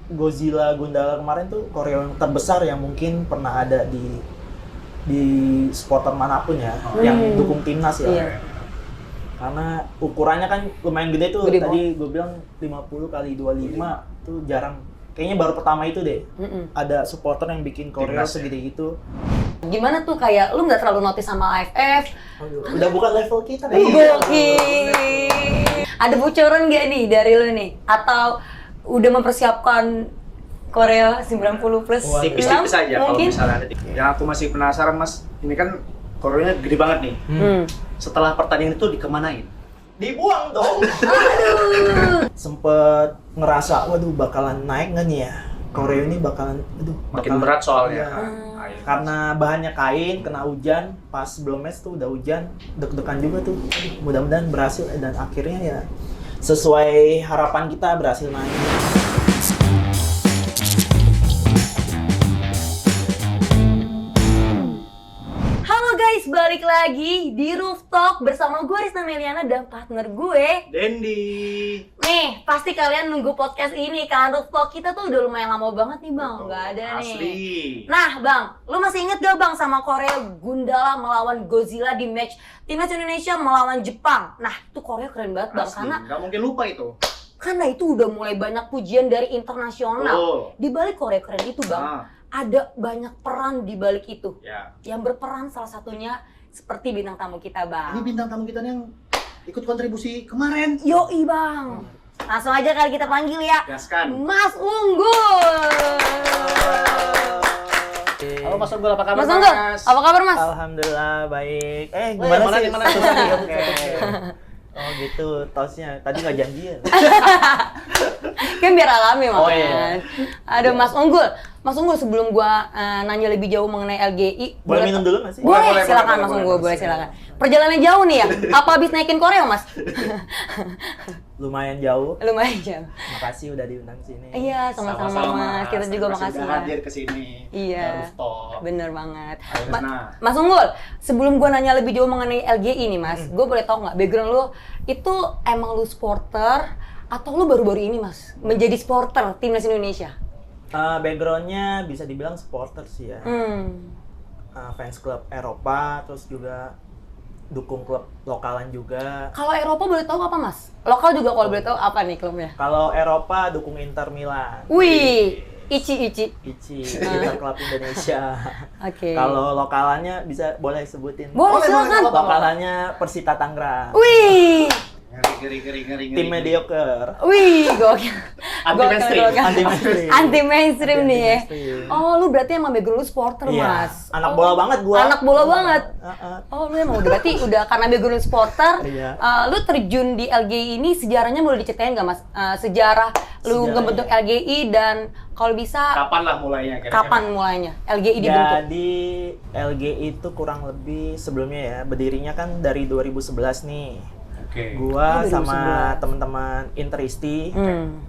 Godzilla Gundala kemarin tuh koreo yang terbesar yang mungkin pernah ada di supporter manapun ya, yang dukung timnas ya. Iya. Karena ukurannya kan lumayan gede tuh. Gede Tadi gue bilang 50 kali 25 tuh jarang. Kayaknya baru pertama itu deh. Ada supporter yang bikin koreo segede gitu. Gimana tuh kayak lu nggak terlalu notice sama AFF? Udah bukan level kita kan? Gokil. Ada bocoran nggak nih dari lu nih? Atau udah mempersiapkan koreo 90 plus? Tipis-tipis aja kalau mungkin? misalnya ada. Yang aku masih penasaran Mas, ini kan koreonya gede banget nih. Setelah pertandingan itu dikemanain? Dibuang dong. Sempet ngerasa, waduh bakalan naik nggak nih ya? Koreo ini bakalan, Makin berat soalnya. Iya. Karena bahannya kain, kena hujan, pas sebelum match tuh udah hujan, deg-degan juga tuh. Mudah-mudahan berhasil dan akhirnya ya sesuai harapan kita berhasil naik. Halo guys, balik lagi di Rooftop bersama gue Rizna Meliana dan partner gue Dendi. Nih, pasti kalian nunggu podcast ini kan. Rooftop kita tuh udah lumayan lama banget nih bang, nggak ada nih. Asli. Nah bang, lu masih inget gak bang sama Korea Gundala melawan Godzilla di match Timnas Indonesia melawan Jepang? Nah, itu Korea keren banget bang, Asli. karena Nggak mungkin lupa itu. itu udah mulai banyak pujian dari internasional. Di balik Korea keren itu bang, ada banyak peran di balik itu. Ya. Yang berperan salah satunya seperti bintang tamu kita bang. Ini bintang tamu kita nih yang ikut kontribusi kemarin. Yoi bang. Langsung aja kali kita panggil ya. Gaskan. Mas Unggul. Halo Mas Unggul, apa kabar Mas Unggul, apa kabar Mas? Alhamdulillah baik. Gimana sih? gimana? Oke. Oh gitu, tosnya. Tadi nggak janjian. Kan biar alami Mas. Oh, iya. Aduh Mas Unggul. Mas Unggul, sebelum gua nanya lebih jauh mengenai LGI, Boleh minum dulu nggak sih? Boleh, Boleh, silakan boleh, Mas boleh, Unggul, boleh. boleh silakan. Perjalanan jauh nih ya? Apa habis naikin Korea Mas? Lumayan jauh. Lumayan jauh. Makasih udah diundang sini. Iya, sama-sama Mas. Kita juga makasih udah ya. hadir ke sini. Iya, Rooftop. bener banget. Ayo, Rizna. Mas Unggul, sebelum gue nanya lebih jauh mengenai LGI nih Mas, gue boleh tahu nggak background lu itu emang lu supporter atau lu baru-baru ini Mas menjadi supporter Timnas Indonesia? Backgroundnya bisa dibilang supporter sih ya. Fans klub Eropa, terus juga dukung klub lokalan juga. Kalau Eropa boleh tahu apa Mas? Lokal juga kalau boleh tahu apa nih klubnya? Kalau Eropa dukung Inter Milan. Wih, Ichi. Ichi, Inter Klub Indonesia. Oke. Kalau lokalannya boleh sebutin. Boleh, silakan. Lokalannya Persita Tangerang. Wih, Ngeri. Tim mediocre. wih, gokil. Anti mainstream. Anti mainstream nih ya. Mainstream. Oh, lu berarti emang background lu supporter Iya, Mas. anak bola banget gua. Anak bola banget. Heeh. Oh, lu emang berarti udah karena background supporter, Iya. lu terjun di LGI ini sejarahnya boleh diceritain nggak Mas? Sejarah lu ngebentuk LGI dan kalau bisa Kapan lah mulainya? kira-kira? kapan mulainya LGI dibentuk? Jadi LGI itu kurang lebih sebelumnya ya, berdirinya kan dari 2011 nih. Oke. Gua Oh, 2011. sama teman-teman Interisti Hmm.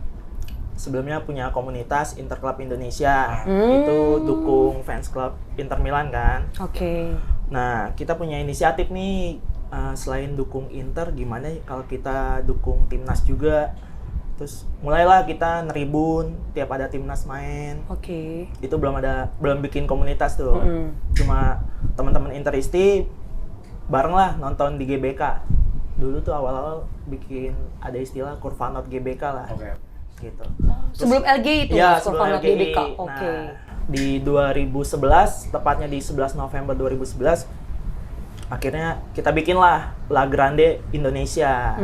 sebelumnya punya komunitas Interclub Indonesia. Itu dukung fans klub Inter Milan kan. Oke. Nah, kita punya inisiatif nih, selain dukung Inter, gimana kalau kita dukung timnas juga. Terus mulailah kita neribun tiap ada timnas main. Oke. Itu belum bikin komunitas tuh. Cuma teman-teman Interisti bareng lah nonton di GBK. Dulu tuh awal-awal bikin ada istilah Kurvanot GBK lah. Oke. Gitu. Sebelum LGI itu Ya, Mas, sebelum Kurvanot LGI. GBK. Oke. Nah, di 2011, tepatnya di 11 November 2011, akhirnya kita bikinlah La Grande Indonesia.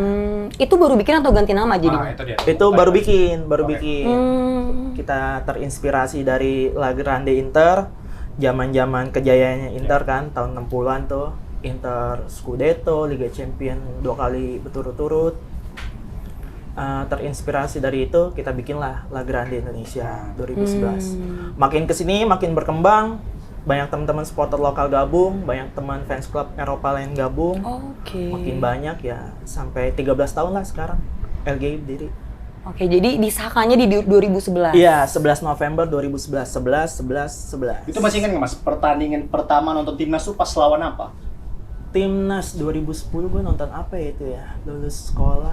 Itu baru bikin atau ganti nama jadi? Itu dia. Itu baru bikin. Hmm. Kita terinspirasi dari La Grande Inter, zaman-zaman kejayaannya Inter kan, tahun 60-an tuh. Inter Scudetto, Liga Champion 2 kali berturut-turut. Terinspirasi dari itu, kita bikinlah La Grande Indonesia 2011. Makin kesini, makin berkembang. Banyak teman-teman supporter lokal gabung, banyak teman fans klub Eropa lain gabung. Oke. Makin banyak ya, sampai 13 tahun lah sekarang LGI berdiri. Oke, jadi disahkannya di 2011. Iya, 11 November 2011. 11. Itu masih ingat nggak Mas? Pertandingan pertama nonton timnas tuh pas lawan apa? Timnas 2010 gue nonton apa ya itu ya? Lulus sekolah.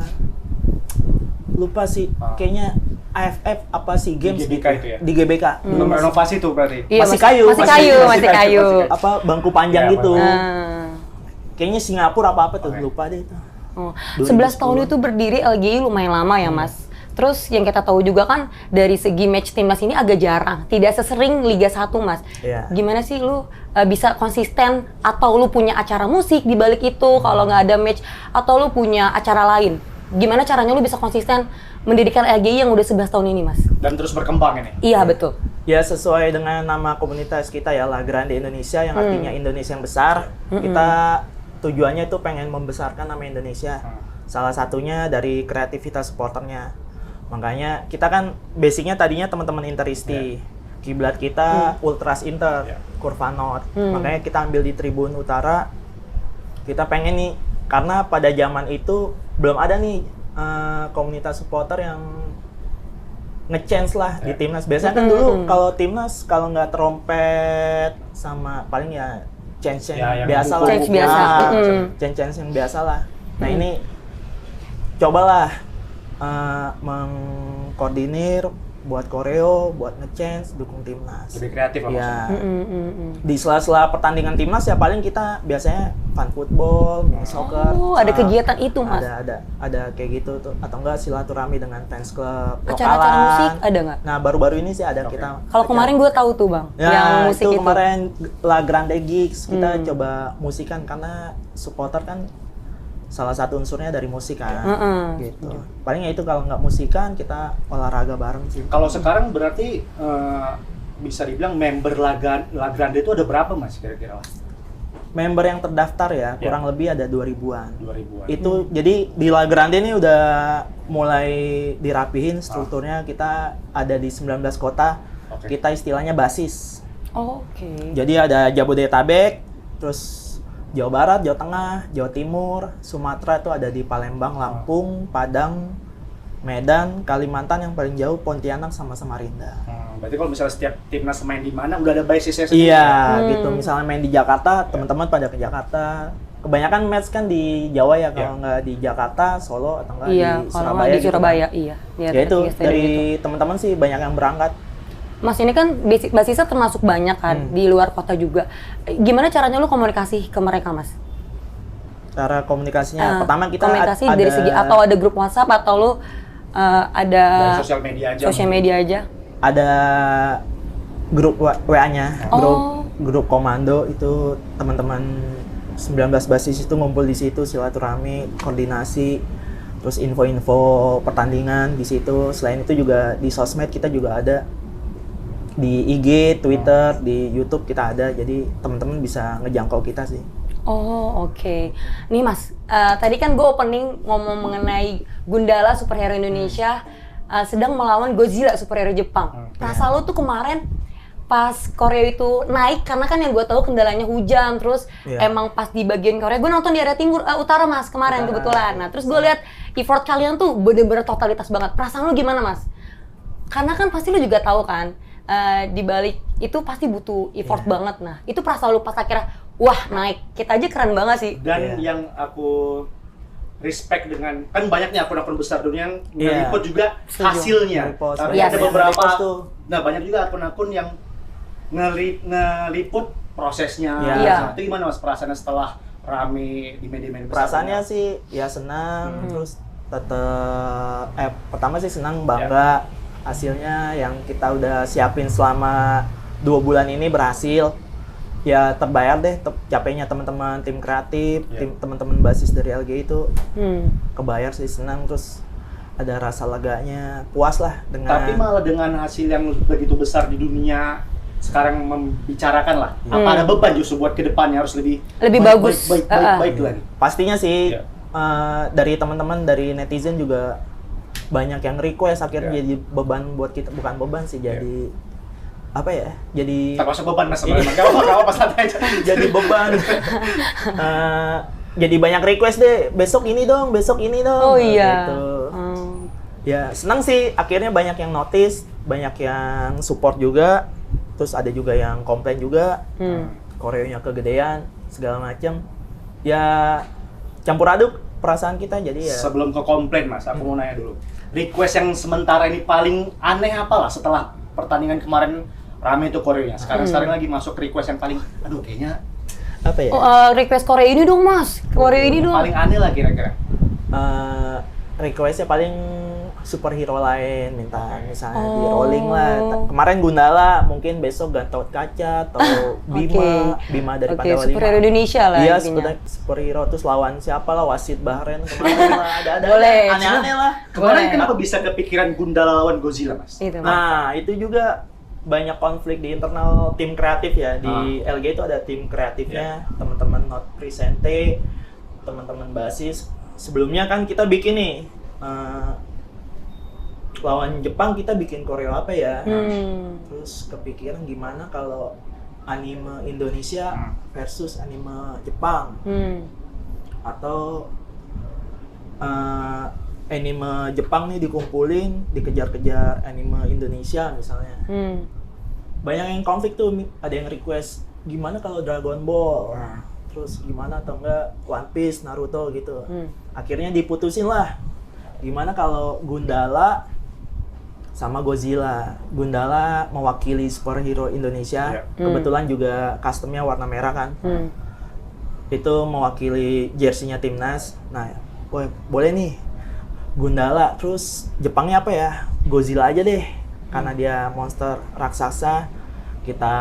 Lupa sih, kayaknya AFF apa SEA Games GBK gitu. itu ya? Di GBK. Belum renovasi tuh berarti. Iya, Masih kayu. Masih kayu. Apa bangku panjang Iya, gitu. Ah. Kayaknya Singapura apa tuh, Oke. lupa deh itu. Oh, 2010. 11 tahun itu berdiri LGI lumayan lama ya, Mas. Terus yang kita tahu juga kan dari segi match timnas ini agak jarang, tidak sesering Liga 1, Mas. Iya. Gimana sih lu bisa konsisten atau lu punya acara musik di balik itu kalau nggak ada match atau lu punya acara lain? Gimana caranya lu bisa konsisten mendirikan LGI yang udah 11 tahun ini, Mas? Dan terus berkembang ini. Iya, betul. Ya sesuai dengan nama komunitas kita ya, La Grande Indonesia yang artinya Indonesia yang besar. Kita tujuannya itu pengen membesarkan nama Indonesia. Salah satunya dari kreativitas supporternya. Makanya kita kan basicnya tadinya teman-teman Interisti. Kiblat kita Ultras Inter, Kurva North. Makanya kita ambil di Tribun Utara. Kita pengen nih, karena pada zaman itu belum ada nih komunitas supporter yang nge-chance lah di timnas. Biasanya kan dulu kalau timnas kalau nggak trompet sama paling ya chance yang Ya, yang biasa lah. Chance biasa. Chance yang biasa lah. Nah ini cobalah mengkoordinir buat koreo, buat nge-chance, dukung timnas. Lebih kreatif lah Ya. maksudnya. Di sela-sela pertandingan timnas ya paling kita biasanya fun football, mini soccer. Oh, ada kegiatan itu, Mas. Ada kayak gitu tuh, atau enggak silaturahmi dengan fans club Acara-acara lokalan. musik ada nggak? Nah baru-baru ini sih ada kita. Kalau kemarin gue tahu tuh, Bang, ya, yang musik itu itu. kemarin La Grande Gigs kita coba musikan karena supporter kan salah satu unsurnya dari musik kan. Gitu. Palingnya itu kalau nggak musikan kita olahraga bareng sih. Kalau sekarang berarti bisa dibilang member La Grande itu ada berapa, Mas, kira-kira? Member yang terdaftar ya, kurang lebih ada 2000-an. 2000-an. Itu jadi di La Grande ini udah mulai dirapihin strukturnya. Kita ada di 19 kota. Oke. Kita istilahnya basis. Oh, oke. Jadi ada Jabodetabek, terus Jawa Barat, Jawa Tengah, Jawa Timur, Sumatera itu ada di Palembang, Lampung, Padang, Medan, Kalimantan yang paling jauh Pontianak sama Samarinda. Berarti kalau misalnya setiap timnas main di mana udah ada basisnya sendiri. Iya, gitu. Misalnya main di Jakarta, teman-teman pada ke Jakarta. Kebanyakan match kan di Jawa ya, kalau nggak di Jakarta, Solo atau nggak Iya, di kalau Surabaya. nggak di gitu Surabaya, kan. iya. Biar Ya itu tiga stadion dari gitu. teman-teman sih banyak yang berangkat. Mas, ini kan basisnya termasuk banyak kan, di luar kota juga. Gimana caranya lu komunikasi ke mereka, Mas? Cara komunikasinya, pertama kita komunikasi ada dari segi atau ada grup WhatsApp atau lu ada Dari sosial media aja. sosial media aja? ada grup WA-nya, Oh. grup komando itu teman-teman 19 basis itu ngumpul di situ, silaturahmi, koordinasi, terus info-info pertandingan di situ. Selain itu juga di sosmed kita juga ada, di IG, Twitter, di YouTube kita ada. Jadi teman-teman bisa ngejangkau kita sih. Oh, oke. Nih, Mas, tadi kan gue opening ngomong mengenai Gundala superhero Indonesia sedang melawan Godzilla superhero Jepang. Perasaan lu tuh kemarin pas Korea itu naik, karena kan yang gue tahu kendalanya hujan, terus emang pas di bagian Korea, gue nonton di area timur, utara, Mas, kemarin kebetulan. Nah, terus gue lihat effort kalian tuh bener-bener totalitas banget. Perasaan lu gimana, Mas? Karena kan pasti lu juga tahu kan, di balik itu pasti butuh effort banget. Nah, itu perasaan lu pas akhirnya, wah naik, kita aja keren banget sih. Dan yang aku respect dengan, kan banyaknya akun-akun besar dunia yang ngeliput juga hasilnya. Nge-repost. Tapi Iya, ada iya. beberapa, Nge-repost tuh. nah banyak juga akun-akun yang ngeliput prosesnya. Iya. Nah, itu gimana, Mas, perasaannya setelah rame di media-media besar? Perasaannya sih ya senang, terus tetap pertama sih senang, bangga hasilnya yang kita udah siapin selama 2 bulan ini berhasil. Ya terbayar deh capeknya teman-teman tim kreatif, teman-teman basis dari LG itu kebayar sih, senang, terus ada rasa leganya, puas lah dengan. Tapi malah dengan hasil yang begitu besar di dunia sekarang membicarakan lah, apa ada beban justru buat kedepannya harus lebih bagus. baik lagi. Pastinya sih Iya. dari teman-teman dari netizen juga banyak yang request, akhirnya jadi beban buat kita, bukan beban sih, jadi apa ya, jadi Tak usah beban, Mas, sebenarnya nggak apa-apa, santai aja. jadi beban. Jadi banyak request deh, besok ini dong, besok ini dong. Oh iya. Gitu. Ya senang sih, akhirnya banyak yang notice, banyak yang support juga, terus ada juga yang komplain juga, koreonya kegedean, segala macem. Ya campur aduk perasaan kita, jadi ya. Sebelum ke komplain, Mas, aku mau nanya dulu. request yang sementara ini paling aneh apalah setelah pertandingan kemarin rame tuh koreonya. Sekarang lagi masuk request yang paling, aduh kayaknya Apa ya? Request Korea ini dong mas, Korea ini dong. paling aneh lah kira-kira. Requestnya paling superhero lain minta misalnya di Oh. rolling lah. Kemarin Gundala, mungkin besok Gatot Kaca atau Bima dari Oke, Pandawa 5. superhero Indonesia lah Iya, intinya. superhero terus lawan siapa lah, Wasit Bahrain kemarin lah, ada Boleh. aneh-aneh lah. Kemarin Boleh. kenapa bisa kepikiran Gundala lawan Godzilla, Mas? Itu, Mas. Nah, itu juga banyak konflik di internal tim kreatif ya. Di LG itu ada tim kreatifnya, teman-teman Not Presente, teman-teman basis. Sebelumnya kan kita bikin nih lawan Jepang kita bikin koreo apa ya? Terus kepikiran gimana kalau anime Indonesia versus anime Jepang, atau anime Jepang nih dikumpulin, dikejar-kejar anime Indonesia misalnya. Banyak yang konflik tuh, ada yang request gimana kalau Dragon Ball, terus gimana atau enggak One Piece, Naruto gitu. Akhirnya diputusin lah, gimana kalau Gundala sama Godzilla. Gundala mewakili superhero Indonesia, kebetulan juga customnya warna merah kan. Itu mewakili jersinya timnas. Nah, boleh nih Gundala, terus Jepangnya apa ya? Godzilla aja deh, karena dia monster raksasa. Kita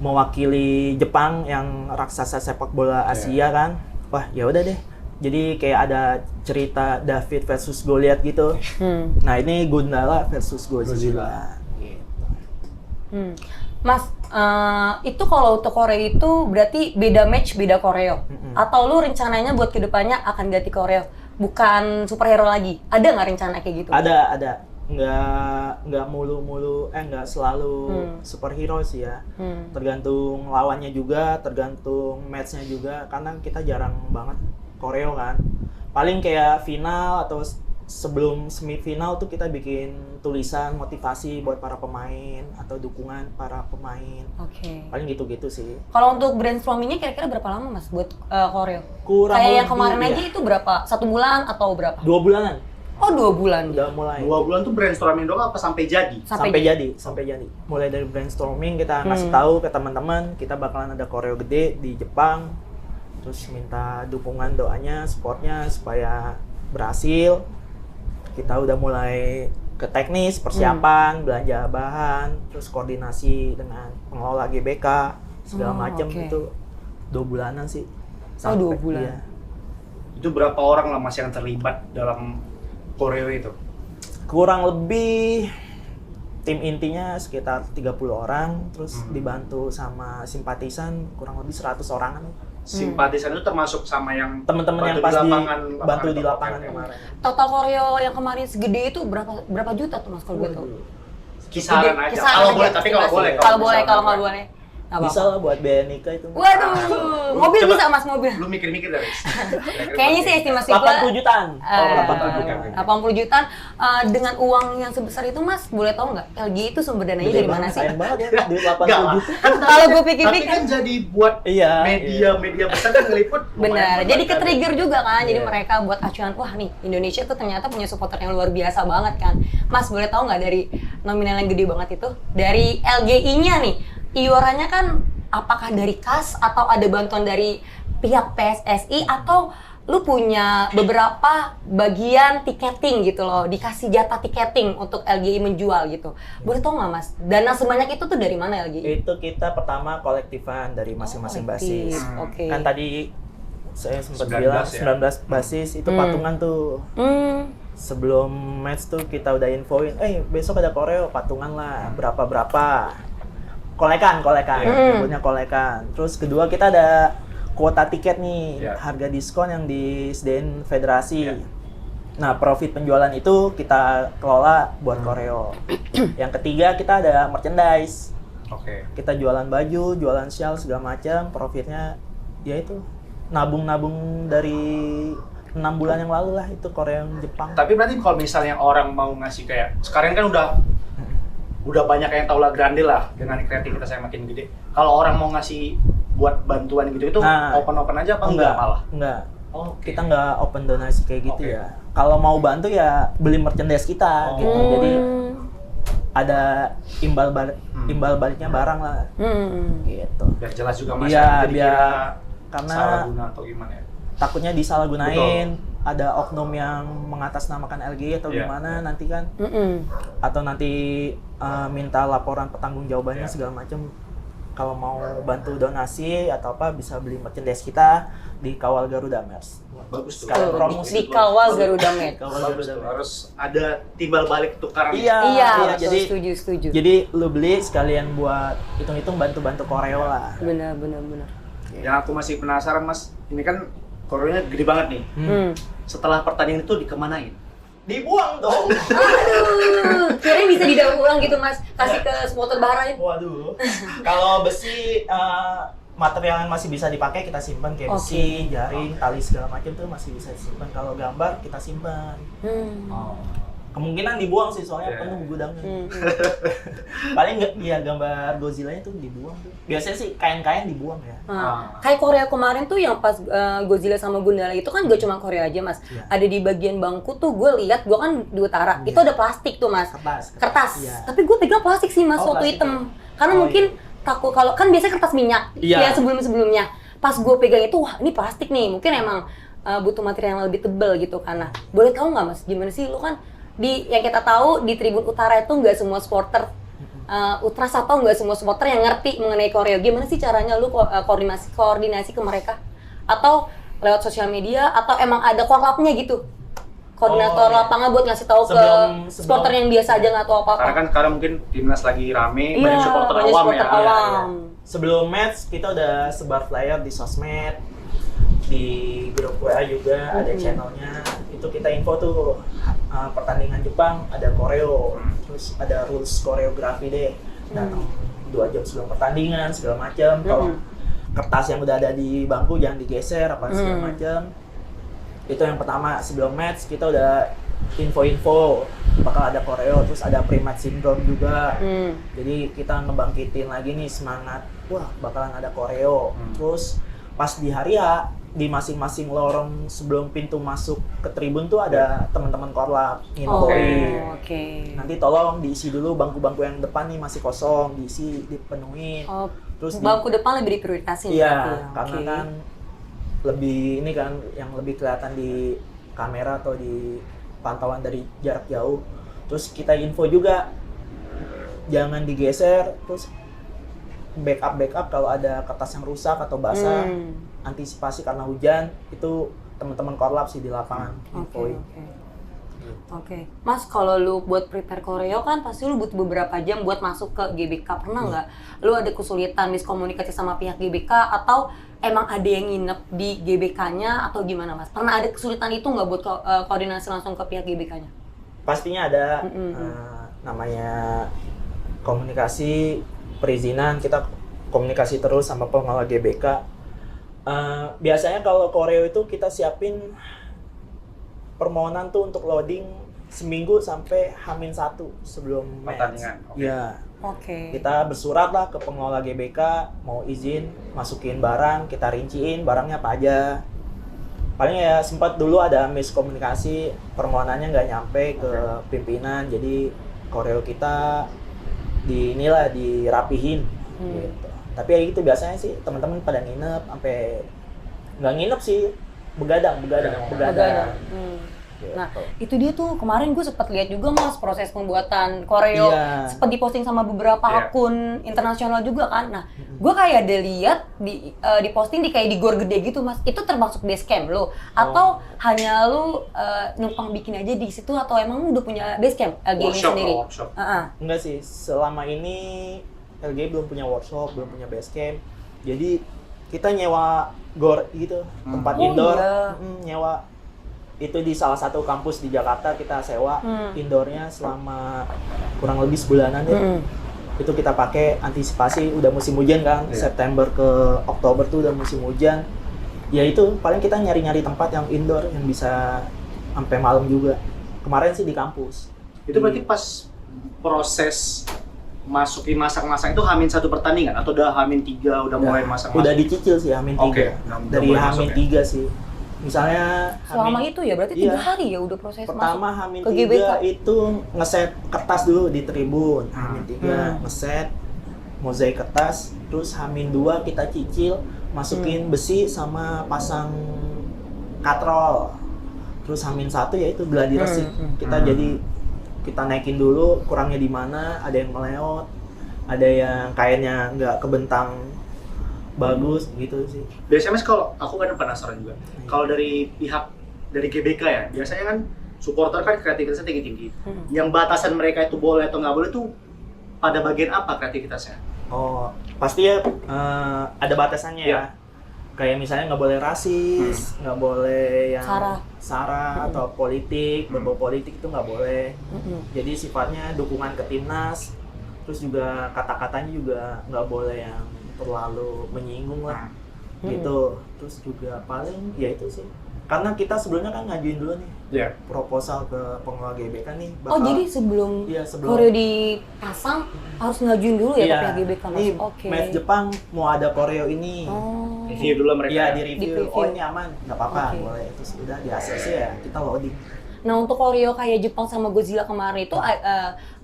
mewakili Jepang yang raksasa sepak bola Asia kan. Wah, ya udah deh. Jadi kayak ada cerita David versus Goliath gitu. Nah, ini Gundala versus Godzilla. Gitu. Mas, itu kalau untuk Korea itu berarti beda match, beda koreo? Atau lu rencananya buat kedepannya akan ganti koreo? Bukan superhero lagi? Ada nggak rencana kayak gitu? Ada. Nggak mulu-mulu, nggak selalu superhero sih ya. Tergantung lawannya juga, tergantung matchnya juga. Karena kita jarang banget koreo kan. Paling kayak final atau sebelum semifinal tuh kita bikin tulisan motivasi buat para pemain atau dukungan para pemain. Oke. Paling gitu-gitu sih. Kalau untuk brainstormingnya kira-kira berapa lama mas buat koreo? Kurang Kayak yang lebih, kemarin ya. aja itu berapa? 1 bulan atau berapa? 2 bulanan Oh 2 bulan. udah mulai. 2 bulan tuh brainstorming doang apa sampai jadi? Sampai jadi. Mulai dari brainstorming kita ngasih tahu ke teman-teman kita bakalan ada koreo gede di Jepang. Terus minta dukungan, doanya, supportnya supaya berhasil. Kita udah mulai ke teknis, persiapan, belanja bahan, terus koordinasi dengan pengelola GBK, segala macam. Oke. Itu 2 bulanan sih. 2 bulan. Iya. Itu berapa orang lah Mas yang terlibat dalam koreo itu? Kurang lebih tim intinya sekitar 30 orang, terus dibantu sama simpatisan kurang lebih 100 orangan. Simpatisan itu termasuk sama yang Teman-teman yang bantu pas lapangan di lapangan oke. kemarin. Total koreo yang kemarin segede itu berapa juta tuh mas kalau gue tahu? Kisaran aja. Kisaran Kalau aja, boleh, tapi kalau estimasi. boleh. Kalau boleh, misalnya kalau nggak boleh. Nggak Bisa apa-apa. lah buat biaya nikah itu. Waduh, mobil Coba. bisa mas mobil. Lu mikir-mikir dari. Kayaknya sih estimasi gue 80 jutaan. Oh, 80 jutaan. 80 jutaan dengan uang yang sebesar itu mas, boleh tahu nggak LG itu sumber dananya Gede dari mana banget, sih? sayang banget ya duit Enggak 80 lah. juta. Kalau gue Tapi pikir-pikir kan jadi buat Iya, media besar kan ngeliput. benar, jadi ke trigger juga kan, jadi Iya. mereka buat acuan, wah nih Indonesia tuh ternyata punya supporter yang luar biasa banget kan. Mas boleh tahu nggak dari nominal yang gede banget itu, dari LGI-nya nih, iurannya kan apakah dari kas atau ada bantuan dari pihak PSSI atau lu punya beberapa bagian tiketing gitu loh, dikasih jatah tiketing untuk LGI menjual gitu. Boleh tau nggak mas, dana sebanyak itu tuh dari mana LGI? Itu kita pertama kolektifan dari masing-masing kolektif, basis. oke. Kan tadi saya sempat 19 bilang ya? 19 basis itu patungan tuh. Sebelum match tuh kita udah infoin, besok ada koreo, patungan lah, berapa-berapa. Kolekan, nyebutnya kolekan. Terus kedua kita ada kuota tiket nih, Yeah. harga diskon yang disediain federasi. Yeah. Nah, profit penjualan itu kita kelola buat koreo. Yang ketiga kita ada merchandise. Oke. Kita jualan baju, jualan shawl segala macam, profitnya ya itu nabung-nabung dari 6 bulan yang lalu lah itu koreo Jepang. Tapi berarti kalau misalnya orang mau ngasih kayak sekarang kan udah banyak yang tahu lah Grande lah dengan kreativitas yang makin gede. Kalau orang mau ngasih buat bantuan gitu itu Nah, open aja apa enggak malah? Enggak. Oh, Kita nggak open donasi kayak gitu Oke. ya. kalau mau bantu ya beli merchandise kita gitu. Jadi ada imbal baliknya barang lah. Gitu. Biar jelas juga Mas. Iya, jadi biar kira karena salah guna atau gimana ya. takutnya disalahgunain. Ada oknum yang mengatasnamakan LG atau gimana nanti kan. Atau nanti minta laporan pertanggungjawabannya segala macam. Kalau mau bantu donasi atau apa bisa beli merchandise kita di Kawal Garuda Merch. Bagus tuh. Sekalian promosi. Di Kawal Garuda Med. Bagus tuh. Harus ada timbal balik tukaran. Iya, jadi setuju. Jadi lu beli sekalian buat hitung-hitung bantu-bantu koreo lah. Benar. Yang aku masih penasaran Mas, ini kan koreonya gede banget nih. Setelah pertandingan itu dikemanain? Dibuang dong. Aduh, kirain bisa didaur ulang gitu Mas, kasih ke supporter Bahrain. Waduh. Kalau besi material yang masih bisa dipakai kita simpan kayak besi, jaring, tali segala macam tuh masih bisa disimpan. Kalau gambar kita simpan. Kemungkinan dibuang sih soalnya penuh gudangnya. Paling nggak ya gambar Godzilla-nya tuh dibuang tuh. Biasanya sih kain-kain dibuang ya. Kayak Korea kemarin tuh yang pas Godzilla sama Gundala itu kan gak cuma Korea aja Mas. Ada di bagian bangku tuh gue lihat, gue kan di utara, itu ada plastik tuh Mas. Kertas. Iya. Tapi gue pegang plastik sih Mas waktu hitam. Karena mungkin takut kalau kan biasanya kertas minyak ya sebelum-sebelumnya. Pas gue pegang itu, wah ini plastik nih. Mungkin emang butuh material yang lebih tebal gitu karena. Boleh tahu nggak Mas, gimana sih lu kan yang kita tahu di Tribun Utara itu nggak semua supporter Ultras atau nggak semua supporter yang ngerti mengenai koreo. Gimana sih caranya lu koordinasi ke mereka? Atau lewat sosial media atau emang ada korlapnya gitu? Koordinator lapangan buat ngasih tahu ke supporter yang biasa aja nggak tahu apa-apa. Karena kan sekarang mungkin timnas lagi rame, banyak supporter awam ya. Sebelum match kita udah sebar flyer di sosmed, di grup WA juga ada channelnya. Itu kita info tuh pertandingan Jepang ada koreo, terus ada rules koreografi deh. Datang 2 jam sebelum pertandingan segala macam. Kalau kertas yang udah ada di bangku jangan digeser apa segala macam. Itu yang pertama. Sebelum match kita udah info-info bakal ada koreo, terus ada pre-match syndrome juga. Jadi kita ngebangkitin lagi nih semangat, wah bakalan ada koreo. Terus pas di hari H di masing-masing lorong sebelum pintu masuk ke tribun tuh ada teman-teman korlap nginfoin. Nanti tolong diisi dulu bangku-bangku yang depan nih masih kosong, diisi, dipenuhin. Terus bangku depan lebih diprioritasin. Iya, karena kan lebih ini kan yang lebih kelihatan di kamera atau di pantauan dari jarak jauh. Terus kita info juga jangan digeser, terus backup kalau ada kertas yang rusak atau basah. Antisipasi karena hujan itu teman-teman korlap sih di lapangan infoin. Oke. Mas, kalau lu buat prepare koreo kan pasti lu butuh beberapa jam buat masuk ke GBK. Pernah nggak lu ada kesulitan miskomunikasi sama pihak GBK atau emang ada yang nginep di GBK-nya atau gimana Mas? Pernah ada kesulitan itu nggak buat koordinasi langsung ke pihak GBK-nya? Pastinya ada. Namanya komunikasi perizinan, kita komunikasi terus sama pengelola GBK. Biasanya kalau koreo itu kita siapin permohonan tuh untuk loading seminggu sampai H-1 sebelum match. Ya. Kita bersurat lah ke pengelola GBK mau izin masukin barang, kita rinciin barangnya apa aja. Paling ya sempat dulu ada miskomunikasi, permohonannya nggak nyampe ke pimpinan, jadi koreo kita dirapihin gitu. Tapi ya gitu biasanya sih teman-teman pada nginep sampai nggak nginep sih, begadang. Nah, itu dia tuh kemarin gue sempat lihat juga Mas proses pembuatan koreo, sempat diposting sama beberapa akun internasional juga kan. Nah, gue kayak ada lihat di posting kayak di gor gede gitu Mas. Itu termasuk base camp lo atau hanya lo numpang bikin aja di situ atau emang lu udah punya base camp LG sendiri? Enggak sih, selama ini LG belum punya workshop, belum punya base camp. Jadi kita nyewa gor gitu, tempat indoor, nyewa. Itu di salah satu kampus di Jakarta kita sewa indoornya selama kurang lebih sebulanan ya. Itu kita pakai antisipasi udah musim hujan kan, September ke Oktober tuh udah musim hujan. Ya itu paling kita nyari-nyari tempat yang indoor yang bisa sampai malam juga. Kemarin sih di kampus. Itu berarti pas proses masukin masak-masak itu H-1 pertandingan atau udah H-3 udah mulai masak-masak? Udah dicicil sih H-3. Dari H-3 sih. Misalnya Selama itu ya berarti 3 iya. hari ya udah proses Pertama masuk Hamin ke GBK. 3 itu ngeset kertas dulu di tribun. Hamin 3 ngeset mozaik kertas, terus Hamin 2 kita cicil masukin besi sama pasang katrol. Terus Hamin 1 yaitu gladi resik. Kita jadi kita naikin dulu kurangnya di mana, ada yang meleot, ada yang kainnya nggak kebentang bagus gitu sih. Biasanya Mas, kalau aku kan penasaran juga. Kalau dari pihak dari GBK ya, biasanya kan supporter kan kreativitasnya tinggi-tinggi. Yang batasan mereka itu boleh atau nggak boleh tuh pada bagian apa kreativitasnya? Oh, pasti ya ada batasannya ya. Iya. Kayak misalnya nggak boleh rasis, nggak boleh yang Sara. atau politik, berbau politik itu nggak boleh. Jadi sifatnya dukungan ke timnas, terus juga kata-katanya juga nggak boleh yang terlalu menyinggung lah, gitu. Terus juga paling ya itu sih. Karena kita sebelumnya kan ngajuin dulu nih Iya. proposal ke pengelola GBK nih. Oh jadi sebelum Iya, sebelum. koreo dipasang harus ngajuin dulu ya ke pihak GBK Mas? Nih, Oke. match Jepang mau ada koreo ini. Oh. Review dulu mereka. Iya, ya? di-review. Di-review. Oh, ini aman, nggak apa-apa, Oke. boleh. Terus udah di ACC ya, kita loading. Nah untuk koreo kayak Jepang sama Godzilla kemarin itu,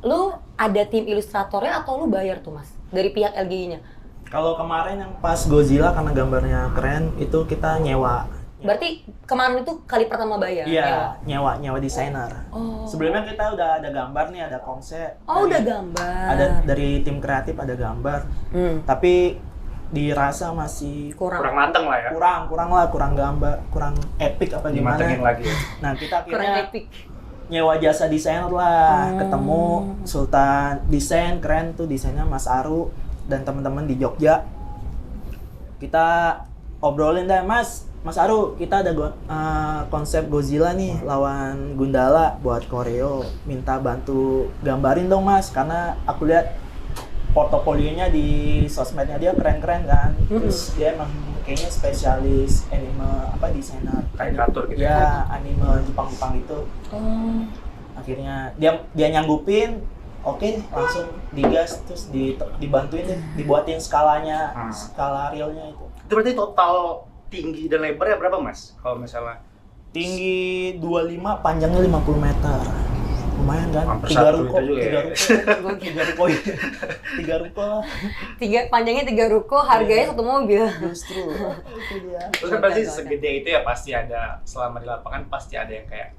lu ada tim ilustratornya atau lu bayar tuh Mas? Dari pihak LGI-nya? Kalau kemarin yang pas Godzilla karena gambarnya keren, itu kita nyewa. Berarti kemarin itu kali pertama bayar? Iya, nyewa desainer. Oh. Sebelumnya kita udah ada gambar nih, ada konsep. Oh udah Dari- gambar? Ada dari tim kreatif ada gambar. Tapi dirasa masih Kurang mateng lah ya. kurang gambar, kurang epic apa gimana. Dimatengin lagi ya. Nah, kita Kurang akhirnya epic. nyewa jasa desainer lah, ketemu Sultan Desain, keren tuh desainnya Mas Aru dan teman-teman di Jogja. Kita obrolin deh, Mas Aru, kita ada konsep Godzilla nih lawan Gundala buat koreo, minta bantu gambarin dong Mas, karena aku lihat portofolionya di sosmednya dia keren-keren kan. Terus dia emang kayaknya spesialis anime desainer Karikatur gitu. ya, anime Jepang-Jepang gitu. Oh. Akhirnya dia nyanggupin, oke langsung digas, terus dibantuin deh, dibuatin skalanya, skala realnya itu. Itu berarti total tinggi dan lebarnya berapa Mas? Kalau misalnya Tinggi 25, panjangnya 50 meter. Lumayan kan? Hampir 3 satu ruko, itu juga ya. 3 ruko lah. Panjangnya 3 ruko, harganya 1 mobil. Justru itu dia. terus kan pasti segede itu ya pasti ada, selama di lapangan pasti ada yang kayak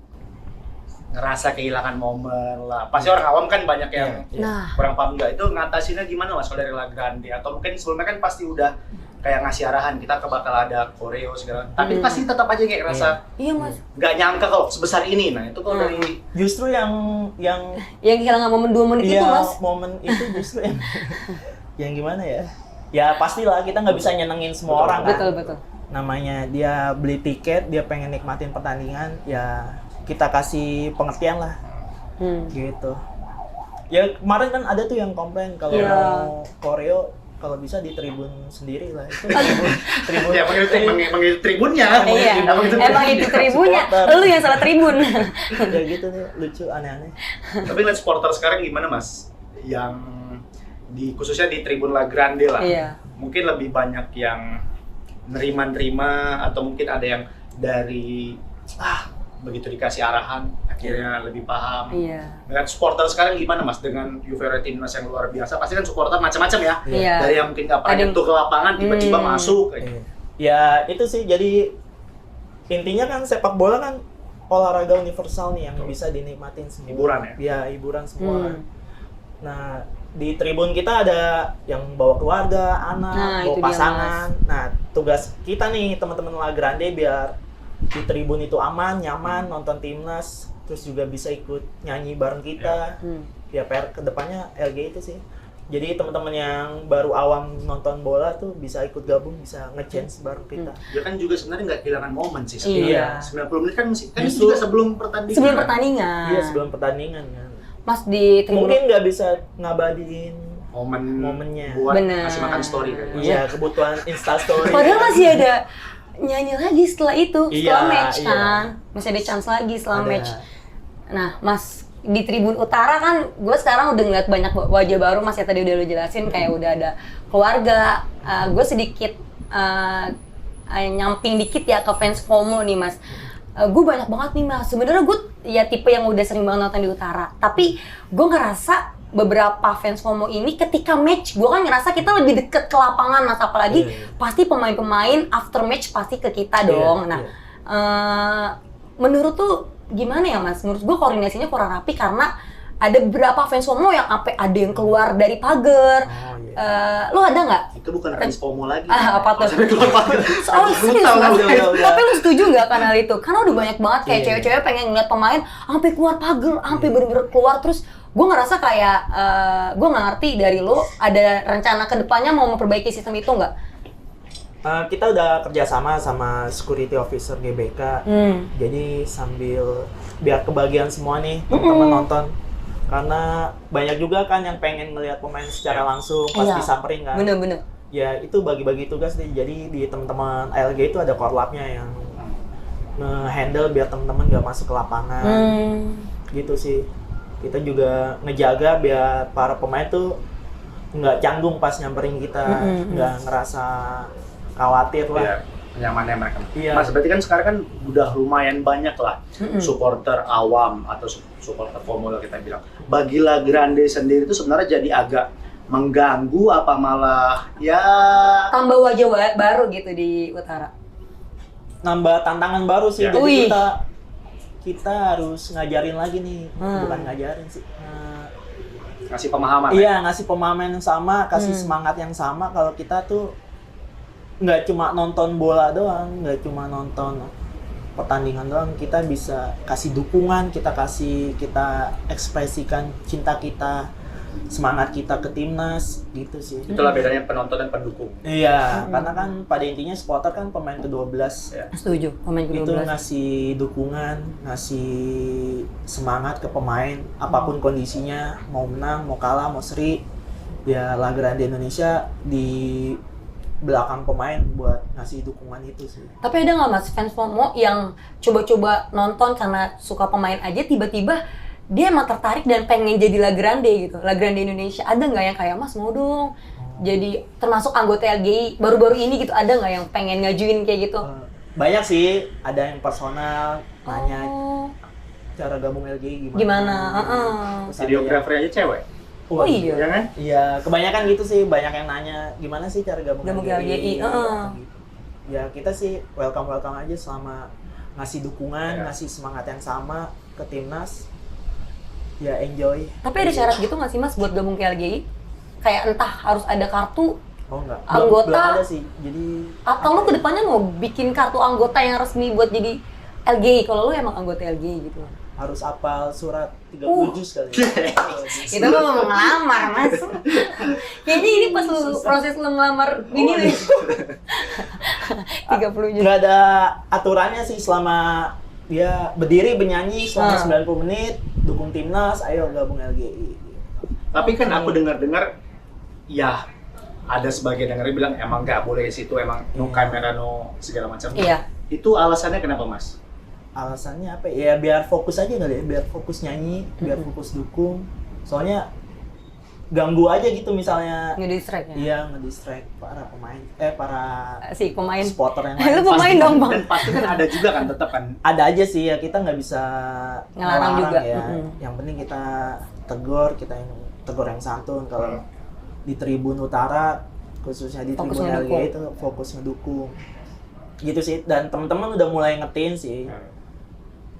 ngerasa kehilangan momen lah. Pasti orang awam kan banyak yang Iya. Nah, kurang paham juga. Itu ngatasinnya gimana Mas kalau dari La Grande? Atau mungkin sebelumnya kan pasti udah kayak ngasih arahan, kita bakal ada koreo segala. Tapi pasti tetap aja kayak ngerasa iya Mas. nggak nyangka kalau sebesar ini. Nah itu kalau dari Justru yang Yang kehilangan momen 2 menit itu Mas. momen itu justru yang gimana ya? Ya pastilah kita nggak bisa nyenengin semua orang kan. Betul. Namanya dia beli tiket, dia pengen nikmatin pertandingan, ya kita kasih pengertian lah, gitu. Ya kemarin kan ada tuh yang komplain kalau Iya. mau koreo kalau bisa di tribun sendiri lah. Itu tribun. ya panggil tribunnya. Iya, Emang itu emang itu tribunnya. Supporter. Lu yang salah tribun. Ya gitu nih, lucu aneh-aneh. Tapi ngeliat supporter sekarang gimana Mas? Yang khususnya di Tribun La Grande lah. Iya. Mungkin lebih banyak yang nerima atau mungkin ada yang dari begitu dikasih arahan akhirnya lebih paham. Iya. Dengan supporter sekarang gimana Mas, dengan Juve Timnas yang luar biasa? Pasti kan supporter macam-macam ya. Iya. Dari yang mungkin nggak pernah Ada yang- nyentuh ke lapangan tiba-tiba masuk. Iya. Ya itu sih, jadi intinya kan sepak bola kan olahraga universal nih yang bisa dinikmatin semua. Hiburan ya? Iya, hiburan semua orang. Nah, di tribun kita ada yang bawa keluarga, anak, Nah, bawa itu dia, pasangan. Nah, tugas kita nih teman-teman La Grande biar di tribun itu aman, nyaman, nonton timnas, terus juga bisa ikut nyanyi bareng kita. Ya PR kedepannya LG itu sih. Jadi teman-teman yang baru awam nonton bola tuh bisa ikut gabung, bisa nge-chance bareng kita. Dia kan juga sebenarnya nggak kehilangan momen sih. Iya. 90 menit kan itu Justru- juga sebelum pertandingan. Sebelum pertandingan. Iya, sebelum pertandingan kan. Mas di tribun. Mungkin nggak bisa ngabadiin momennya. buat Bener. ngasih makan story kan. Iya, kebutuhan Instastory. Padahal masih ada nyanyi lagi setelah itu, setelah Iya, match iya. kan. Masih ada chance lagi setelah Ada. match. Nah, Mas di Tribun Utara kan gue sekarang udah ngeliat banyak wajah baru Mas, ya tadi udah lu jelasin kayak udah ada keluarga. Gue sedikit nyamping dikit ya ke fans FOMO nih Mas. Gue banyak banget nih Mas. Sebenarnya gue ya tipe yang udah sering banget nonton di Utara. Tapi gue ngerasa beberapa fans FOMO ini ketika match, gue kan ngerasa kita lebih deket ke lapangan Mas. Apalagi pasti pemain-pemain after match pasti ke kita dong. Nah, menurut tuh gimana ya Mas? Menurut gue koordinasinya kurang rapi karena ada beberapa fans FOMO yang sampai ada yang keluar dari pagar. Lo ada nggak? Itu bukan fans FOMO lagi. Apa tuh? Sampai keluar pagar. Oh serius Mas? udah. Tapi lo setuju nggak kan hal itu? Karena udah banyak banget kayak cewek-cewek pengen ngeliat pemain sampai keluar pagar, sampai bener-bener keluar. Terus gue ngerasa kayak, gue nggak ngerti dari lo ada rencana kedepannya mau memperbaiki sistem itu nggak? Kita udah kerjasama sama security officer GBK, jadi sambil biar kebagian semua nih teman-teman nonton, karena banyak juga kan yang pengen melihat pemain secara langsung pas disamperin kan. Bener-bener. Ya itu bagi-bagi tugas nih, jadi di teman-teman ALG itu ada core lab-nya yang nge-handle biar teman-teman nggak masuk ke lapangan, gitu sih. Kita juga ngejaga biar para pemain tuh nggak canggung pas nyamperin kita, nggak ngerasa khawatir lah. Ya, nyamannya mereka. Iya. Mas, berarti kan sekarang kan udah lumayan banyak lah supporter awam atau supporter FOMO lah kita bilang. Bagi La Grande sendiri itu sebenarnya jadi agak mengganggu apa malah ya Tambah wajah baru gitu di Utara. Nambah tantangan baru sih, Ya. jadi kita harus ngajarin lagi nih, bukan ngajarin sih. ngasih pemahaman. Iya, ngasih pemahaman yang sama, kasih semangat yang sama kalau kita tuh nggak cuma nonton bola doang, nggak cuma nonton pertandingan doang, kita bisa kasih dukungan, kita ekspresikan cinta kita, semangat kita ke timnas, gitu sih. Itulah bedanya penonton dan pendukung. Iya, karena kan pada intinya supporter kan pemain ke-12. Ya. Setuju, pemain Itu ke-12. ngasih dukungan, ngasih semangat ke pemain, apapun kondisinya, mau menang, mau kalah, mau seri, ya La Grande Indonesia di belakang pemain buat ngasih dukungan itu sih. Tapi ada nggak Mas fans FOMO yang coba-coba nonton karena suka pemain aja, tiba-tiba dia emang tertarik dan pengen jadi La Grande gitu, La Grande Indonesia? Ada nggak yang kayak Mas mau dong jadi termasuk anggota LGI baru-baru ini gitu, ada nggak yang pengen ngajuin kayak gitu? Banyak sih, ada yang personal nanya cara gabung LGI Gimana? Terus ada Videografer aja cewek. Oh iya. Ya kan? Iya, kebanyakan gitu sih, banyak yang nanya gimana sih cara gabung ke LGI. Ya kita sih welcome aja selama ngasih dukungan, ngasih semangat yang sama ke timnas. Ya enjoy. Tapi ada syarat gitu nggak sih Mas buat gabung ke LGI? Kayak entah harus ada kartu Oh enggak. anggota Belum ada sih. Jadi atau lu kedepannya mau bikin kartu anggota yang resmi buat jadi LGI kalau lu emang anggota LGI gitu? harus apal surat 30 juz kali ya. Itu lu mau ngelamar Mas. Kayaknya ini pas lu proses lu ngelamar ini nih. 30 juz. Nggak ada aturannya sih, selama dia berdiri bernyanyi selama 90 menit, dukung timnas, ayo gabung LGI. Tapi kan aku dengar-dengar ya ada sebagian yang bilang emang nggak boleh di situ, emang no kamera no segala macam. Iya. Itu alasannya kenapa Mas? Alasannya apa ya? Biar fokus aja kali ya, biar fokus nyanyi, biar fokus dukung. Soalnya ganggu aja gitu misalnya. Nge-distract ya? Iya, nge-distract para pemain, para si pemain supporter yang Lu lain. pemain dong Bang. Dan pasti kan ada juga kan tetap kan. Ada aja sih ya, kita nggak bisa Ngelarang juga. ya. Yang penting kita tegur, kita yang tegur yang santun. Kalau di Tribun Utara, khususnya di Fokus Tribun ngedukung. LG itu fokus ngedukung. Gitu sih, dan teman-teman udah mulai ngetin sih.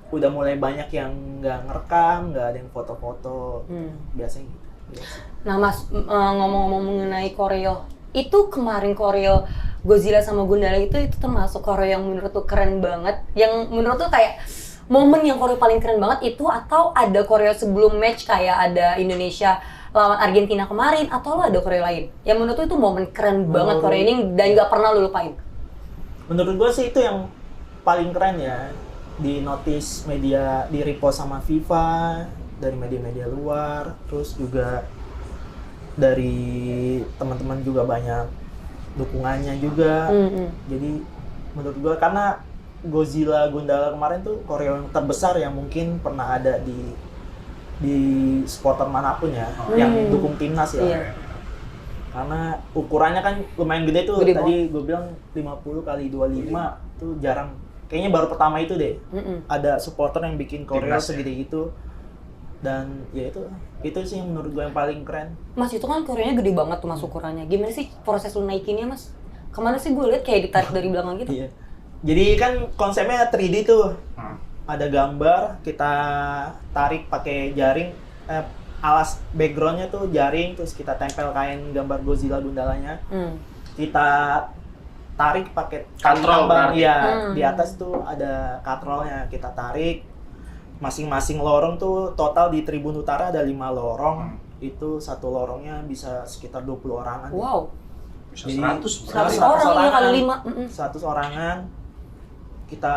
Udah mulai banyak yang nggak ngerekam, nggak ada yang foto-foto, biasanya gitu. Biasa. Nah Mas, ngomong-ngomong mengenai koreo, itu kemarin koreo Godzilla sama Gundala itu termasuk koreo yang menurut tuh keren banget, yang menurut tuh kayak momen yang koreo paling keren banget itu, atau ada koreo sebelum match kayak ada Indonesia lawan Argentina kemarin, atau lo ada koreo lain yang menurut tuh itu momen keren banget koreo ini dan nggak pernah lo lupain? Menurut gue sih itu yang paling keren ya, di notice media, di repost sama FIFA, dari media-media luar, terus juga dari teman-teman juga banyak dukungannya juga. Jadi menurut gue, karena Godzilla Gundala kemarin tuh koreo yang terbesar yang mungkin pernah ada di supporter manapun ya, yang dukung timnas ya. Iya. Karena ukurannya kan lumayan gede tuh. Gede Tadi gue bilang 50 kali 25 tuh jarang. Kayaknya baru pertama itu deh. Ada supporter yang bikin koreo Timnas, ya? segede gitu. Dan ya itu sih yang menurut gue yang paling keren. Mas itu kan koreonya gede banget tuh Mas ukurannya. Gimana sih proses lu naikinnya Mas? Kemana sih gue lihat kayak ditarik dari belakang gitu? Iya. Jadi kan konsepnya 3D tuh. Ada gambar, kita tarik pakai jaring, alas backgroundnya tuh jaring, terus kita tempel kain gambar Godzilla Gundalanya. Kita tarik pakai tali Katrol tambang. berarti. Iya, di atas tuh ada katrolnya, kita tarik. Masing-masing lorong tuh total di Tribun Utara ada 5 lorong. Itu satu lorongnya bisa sekitar 20 orangan. Wow. Bisa Jadi, 100 100 berarti. orang ya kali 5. 100 orangan. Kita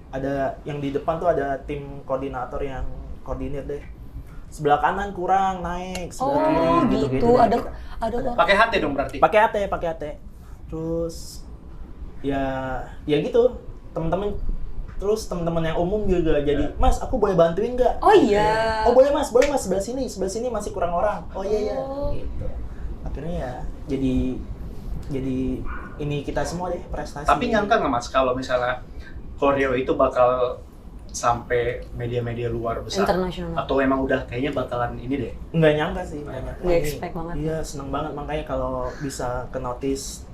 ada yang di depan tuh ada tim koordinator yang koordinir deh. Sebelah kanan kurang naik, sebelah kiri gitu-gitu. Gitu. deh. Ada Pakai HT dong berarti. Pakai AT. Terus ya gitu. Teman-teman yang umum juga jadi, "Mas, aku boleh bantuin nggak?" Oh iya. "Oh, boleh Mas, sebelah sini masih kurang orang." "Oh iya." Gitu. Akhirnya ya jadi ini kita semua deh prestasi. Tapi nyangka nggak Mas kalau misalnya koreo itu bakal sampai media-media luar besar? Internasional. Atau emang udah kayaknya bakalan ini deh? Nggak nyangka sih, nggak nyangka. Nggak Ini- expect banget. Iya, seneng banget makanya kalau bisa ke notice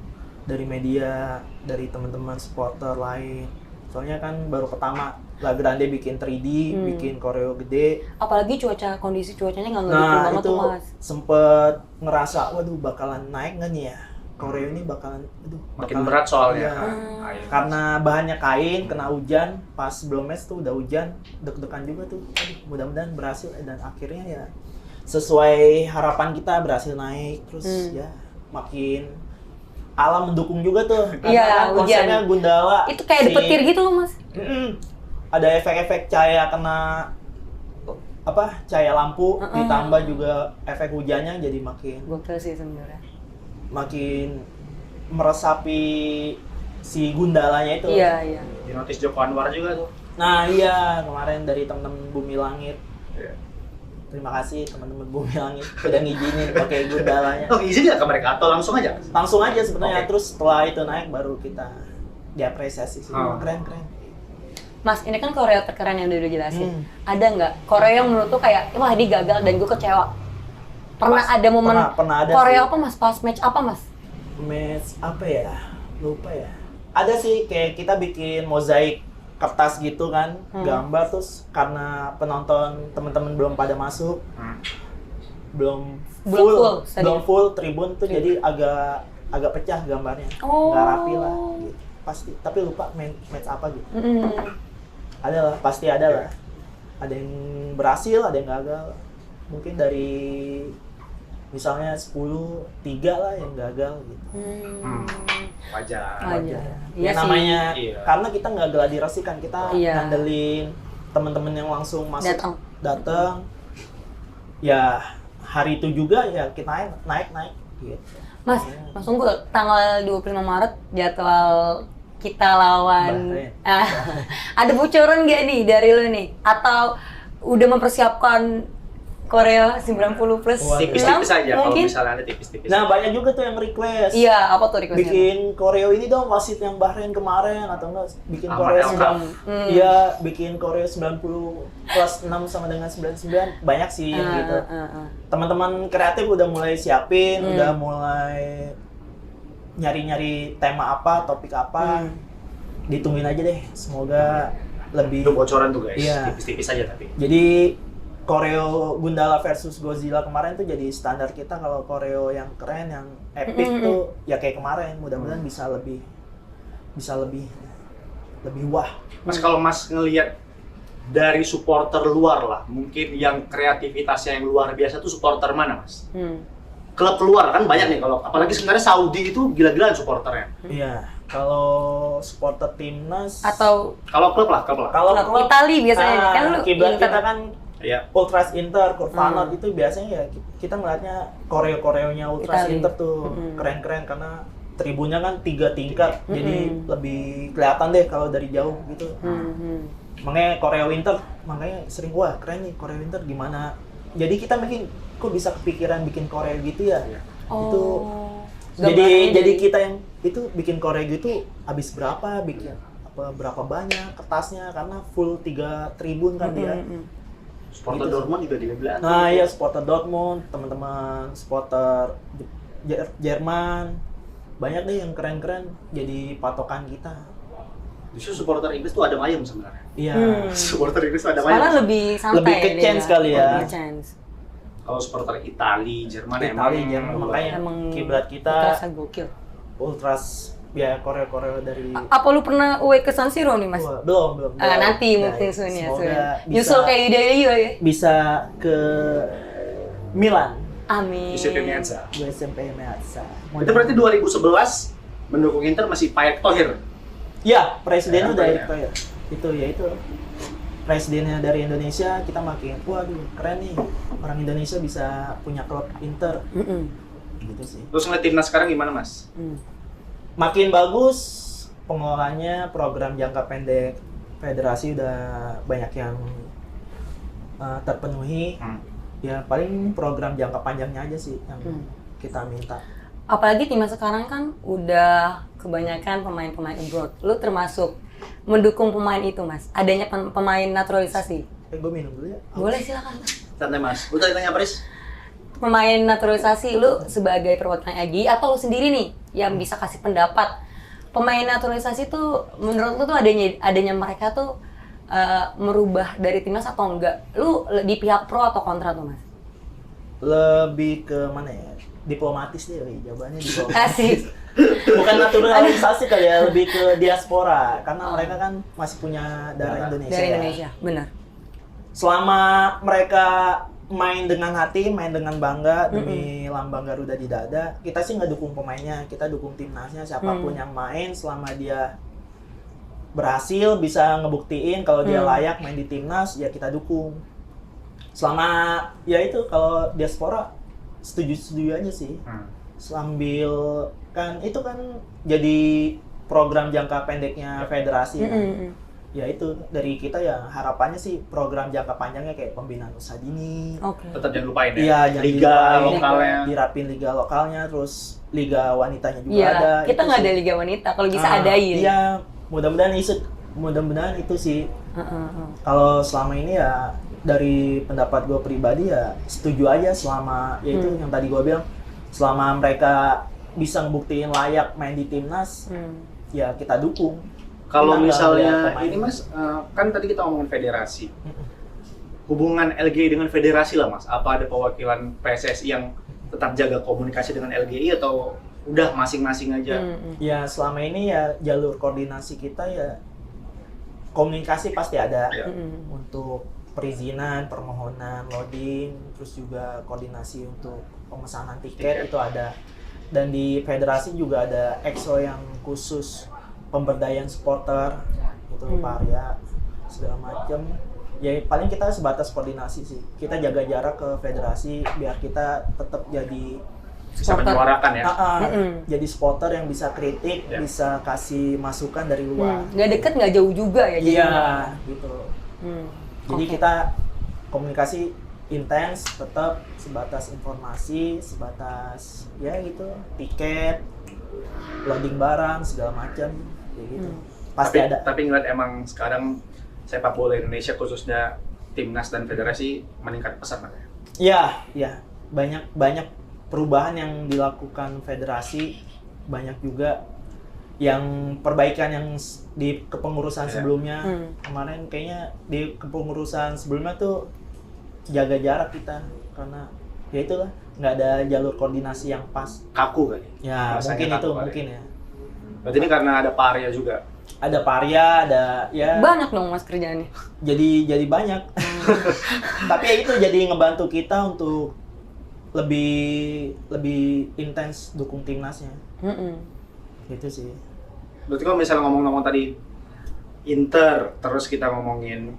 dari media, dari teman-teman supporter lain. Soalnya kan baru pertama La Grande bikin 3D, bikin koreo gede. Apalagi kondisi cuacanya nggak ngedukung Nah, banget itu tuh Mas. sempet ngerasa, waduh bakalan naik nggak nih ya? Koreo ini bakalan, Makin berat soalnya. Iya. Ayo. Karena bahannya kain, kena hujan, pas belum match tuh udah hujan, deg-degan juga tuh. Aduh, mudah-mudahan berhasil dan akhirnya ya sesuai harapan kita berhasil naik. Terus ya makin alam mendukung juga tuh. Karena Iya, kan hujan. konsepnya Gundala. Itu kayak di petir gitu loh Mas. Ada efek-efek cahaya kena cahaya lampu, ditambah juga efek hujannya jadi Gokil sih sebenarnya. makin meresapi si Gundalanya itu. Iya. Di notice Joko Anwar juga tuh. Nah iya, kemarin dari temen-temen Bumi Langit. Iya. Terima kasih teman-teman Bumi Langit udah ngizinin pakai Gundalanya. Oh, izin nggak ke mereka atau langsung aja? Langsung aja sebenarnya. Oke. Terus setelah itu naik baru kita diapresiasi sih. Keren. Mas, ini kan koreo terkeren yang udah jelasin. Ada nggak koreo yang menurut tuh kayak, wah ini gagal dan gue kecewa? Pernah ada momen pernah ada koreo sih. apa Mas? Pas match apa Mas? Match apa ya? Lupa ya. Ada sih kayak kita bikin mozaik kertas gitu kan, gambar terus karena penonton teman-teman belum pada masuk. Belum full tribun tuh jadi agak pecah gambarnya. Nggak rapi lah gitu. Pasti, tapi lupa match apa gitu. Ada lah, pasti ada lah. Ada yang berhasil, ada yang gagal. Mungkin dari misalnya 10, 3 lah yang gagal gitu. Wajar. Iya Ya sih. namanya, Iya. karena kita nggak gladiressi kan, kita Iya. ngandelin teman-teman yang langsung masuk Datang. Ya hari itu juga ya kita naik gitu. Mas tunggu tanggal 25 Maret jadwal kita lawan Bahrain. ada bocoran nggak nih dari lu nih? Atau udah mempersiapkan koreo 90 plus? Wah, Tipis-tipis aja kalau mungkin? misalnya ada tipis-tipis. Nah banyak juga tuh yang request. Iya, apa tuh requestnya? Bikin koreo ini dong, wasit yang Bahrain kemarin atau enggak bikin Ahmad koreo Elkaf. Iya, bikin koreo 90 plus 6 sama dengan 99. Banyak sih yang gitu. Teman-teman kreatif udah mulai siapin, udah mulai nyari-nyari tema apa, topik apa. Ditungguin aja deh. Semoga lebih Itu bocoran tuh guys, Iya. tipis-tipis aja tapi. Jadi koreo Gundala versus Godzilla kemarin tuh jadi standar kita. Kalau koreo yang keren, yang epic tuh ya kayak kemarin. Mudah-mudahan bisa lebih wah. Mas kalau Mas ngelihat dari supporter luar lah, mungkin yang kreativitasnya yang luar biasa tuh supporter mana Mas? Klub luar kan banyak nih, kalau apalagi sebenarnya Saudi itu gila-gilaan supporternya. Iya. Kalau supporter timnas Atau Kalau klub lah. kalau klub Itali biasanya kan lu kiblat Inter. kita kan Iya. Ultras Inter, Kurvanot itu biasanya ya kita ngeliatnya koreo-koreonya Ultras Itali. Inter tuh keren-keren karena tribunnya kan 3 tingkat, jadi lebih kelihatan deh kalau dari jauh gitu. Makanya koreo Inter, makanya sering wah keren nih koreo Inter gimana. Jadi kita mikir kok bisa kepikiran bikin koreo gitu ya. Jadi kita yang itu bikin koreo itu habis berapa, bikin berapa banyak kertasnya karena full 3 tribun kan dia. Supporter Gitu. Dortmund juga dibeli. Nah iya, supporter Dortmund, teman-teman supporter Jerman, banyak deh yang keren-keren jadi patokan kita. Justru supporter Inggris tuh ada ayam sebenarnya. Iya. Supporter Inggris tuh ada Malah ayam. lebih santai. Lebih ke dia. chance kali ya. Lebih ke chance. Kalau supporter Itali, Jerman Jerman makanya Emang kiblat kita terasa gokil. ultras ya koreo dari Apa lu pernah away ke San Siro nih, Mas? Wah, belum. Nanti Nah, mungkin soon ya. semoga Nyusul kayak Hidayah ya. bisa ke Milan. Amin. Giuseppe Meazza. Gue SMP Meazza. Itu berarti 2011 mendukung Inter masih Pak Erick Thohir. Ya, presidennya Ya, udah ya. Erick Thohir. Itu presidennya dari Indonesia, kita makin waduh keren nih, orang Indonesia bisa punya klub Inter. Gitu sih. Terus ngeliat timnas sekarang gimana, Mas? Makin bagus pengelolaannya, program jangka pendek federasi udah banyak yang terpenuhi. Ya paling program jangka panjangnya aja sih yang kita minta. Apalagi timnas sekarang kan udah kebanyakan pemain-pemain abroad. Lu termasuk mendukung pemain itu, Mas? Adanya pemain naturalisasi. Gue minum dulu ya. Boleh silakan. Santai, Mas. Lu tadi tanya apa, Riz? Pemain naturalisasi, lu sebagai perwakilan AGI atau lu sendiri nih yang bisa kasih pendapat, pemain naturalisasi tuh menurut lu tuh adanya mereka tuh merubah dari timnas atau enggak? Lu di pihak pro atau kontra tuh, Mas? Lebih ke mana ya? Diplomatis deh, jawabannya diplomatis. Asik. Bukan naturalisasi kali ya, lebih ke diaspora karena mereka kan masih punya darah Indonesia. Dari ya. Indonesia, benar. Selama mereka main dengan hati, main dengan bangga demi lambang Garuda di dada, kita sih nggak dukung pemainnya, kita dukung timnasnya. Siapapun yang main, selama dia berhasil bisa ngebuktiin kalau dia layak main di timnas, ya kita dukung. Selama ya itu kalau diaspora setuju aja sih. Sambil kan itu kan jadi program jangka pendeknya federasi. Ya itu dari kita ya harapannya sih program jangka panjangnya kayak pembinaan usaha dini. Tetap jangan lupain ya. Iya, jangan Liga dilupain. lokalnya. Dirapin liga lokalnya, terus liga wanitanya juga Iya, ada. kita Itu nggak sih. ada liga wanita, kalau bisa adain. Iya, mudah-mudahan itu sih. Kalau selama ini ya dari pendapat gue pribadi ya setuju aja selama ya itu yang tadi gue bilang, selama mereka bisa ngebuktiin layak main di timnas, ya kita dukung. Kalau Kita nggak misalnya lihat pemain. ini, Mas, kan tadi kita ngomongin federasi. Hubungan LGI dengan federasi lah, Mas. Apa ada perwakilan PSSI yang tetap jaga komunikasi dengan LGI atau udah masing-masing aja? Ya selama ini ya jalur koordinasi kita ya komunikasi pasti ada untuk perizinan, permohonan, loading, terus juga koordinasi untuk pemesanan tiket itu ada. Dan di federasi juga ada EXO yang khusus pemberdayaan supporter, itu Pak Arya, segala macam. Ya paling kita sebatas koordinasi sih. Kita jaga jarak ke federasi biar kita tetap jadi Bisa menyuarakan ya? jadi supporter yang bisa kritik, bisa kasih masukan dari luar. Nggak deket, nggak jauh juga ya. Iya, jadinya. gitu. Jadi kita komunikasi intens, tetap sebatas informasi, sebatas ya gitu, tiket, loading barang segala macam, kayak gitu. Pasti ada. Tapi ngeliat emang sekarang sepak bola Indonesia khususnya timnas dan federasi meningkat pesat, Mas. Ya, banyak perubahan yang dilakukan federasi, banyak juga yang perbaikan yang di kepengurusan sebelumnya. Kemarin kayaknya di kepengurusan sebelumnya tuh jaga jarak kita karena ya itulah nggak ada jalur koordinasi yang pas. Kaku kali. Ya Rasanya mungkin kaku itu kali. mungkin ya. Berarti ini karena ada Pak Arya juga. Ada Parya, ada ya. Banyak dong, Mas, kerjaannya. Jadi banyak. Tapi ya itu jadi ngebantu kita untuk lebih intens dukung timnasnya. Gitu sih. Berarti kalau misalnya ngomong-ngomong tadi Inter, terus kita ngomongin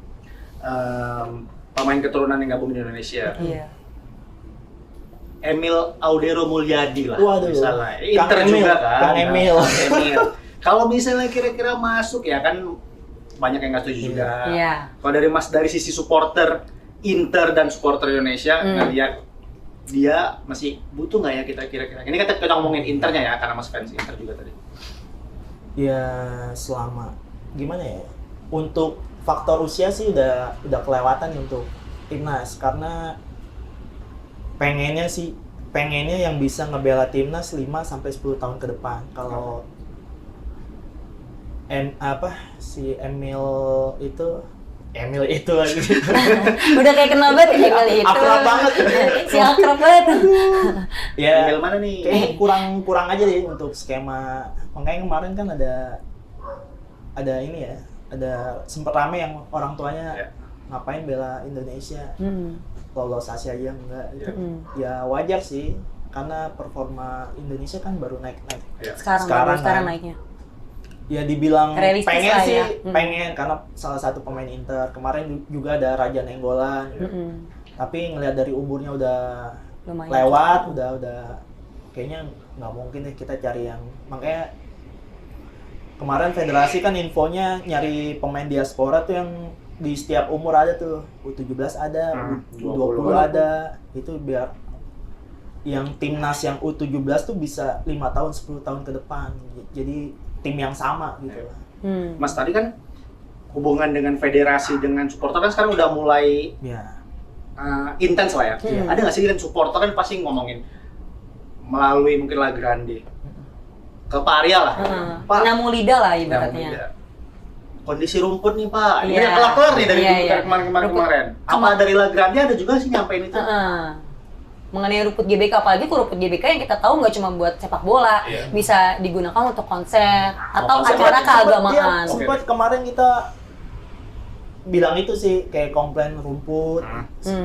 pemain keturunan yang gabung di Indonesia. Iya. Emil Audero Mulyadi lah, Waduh. misalnya. Kang Inter Emil, juga kan. Kang Emil. Kang Emil. Kalau misalnya kira-kira masuk ya kan banyak yang nggak setuju juga. Iya. Kalau dari sisi supporter Inter dan supporter Indonesia ngelihat dia masih butuh nggak ya kita kira-kira? Ini kita ngomongin Internya ya, karena Mas fans Inter juga tadi. Ya selama gimana ya? Untuk faktor usia sih udah kelewatan untuk timnas, karena pengennya yang bisa ngebela timnas 5 sampai 10 tahun ke depan. Kalau si Emil itu lagi. Udah kayak kenal banget Emil itu. Akrab banget. Si akrab banget. Ya, Emil mana nih? Kayaknya kurang aja deh untuk skema. Makanya kemarin kan ada ini ya, ada sempat rame yang orang tuanya ngapain bela Indonesia, lolos Asia aja enggak gitu. Ya wajar sih, karena performa Indonesia kan baru naik. Sekarang kan naiknya. Ya dibilang realistis pengen lah sih, ya. pengen karena salah satu pemain Inter kemarin juga ada Raja Nenggolan. Tapi ngelihat dari umurnya udah Lumayan lewat, udah kayaknya nggak mungkin deh kita cari yang, makanya kemarin federasi kan infonya nyari pemain diaspora tuh yang di setiap umur ada tuh, U17 ada, U20 ada, itu biar yang timnas yang U17 tuh bisa 5 tahun 10 tahun ke depan, jadi tim yang sama gitu. Mas tadi kan hubungan dengan federasi dengan supporter kan sekarang udah mulai intens lah ya. Ada nggak sih kan supporter kan pasti ngomongin melalui mungkin La Grande ke Pak Arya lah. Pak Namu lidah lah ibaratnya. Kondisi rumput nih Pak, ini yang kelar nih dari kemarin. Apa dari La Grande ada juga sih nyampein itu? Mengenai rumput GBK, apalagi tuh rumput GBK yang kita tahu nggak cuma buat sepak bola, bisa digunakan untuk konser atau acara keagamaan. Sempat kemarin kita bilang itu sih, kayak komplain rumput,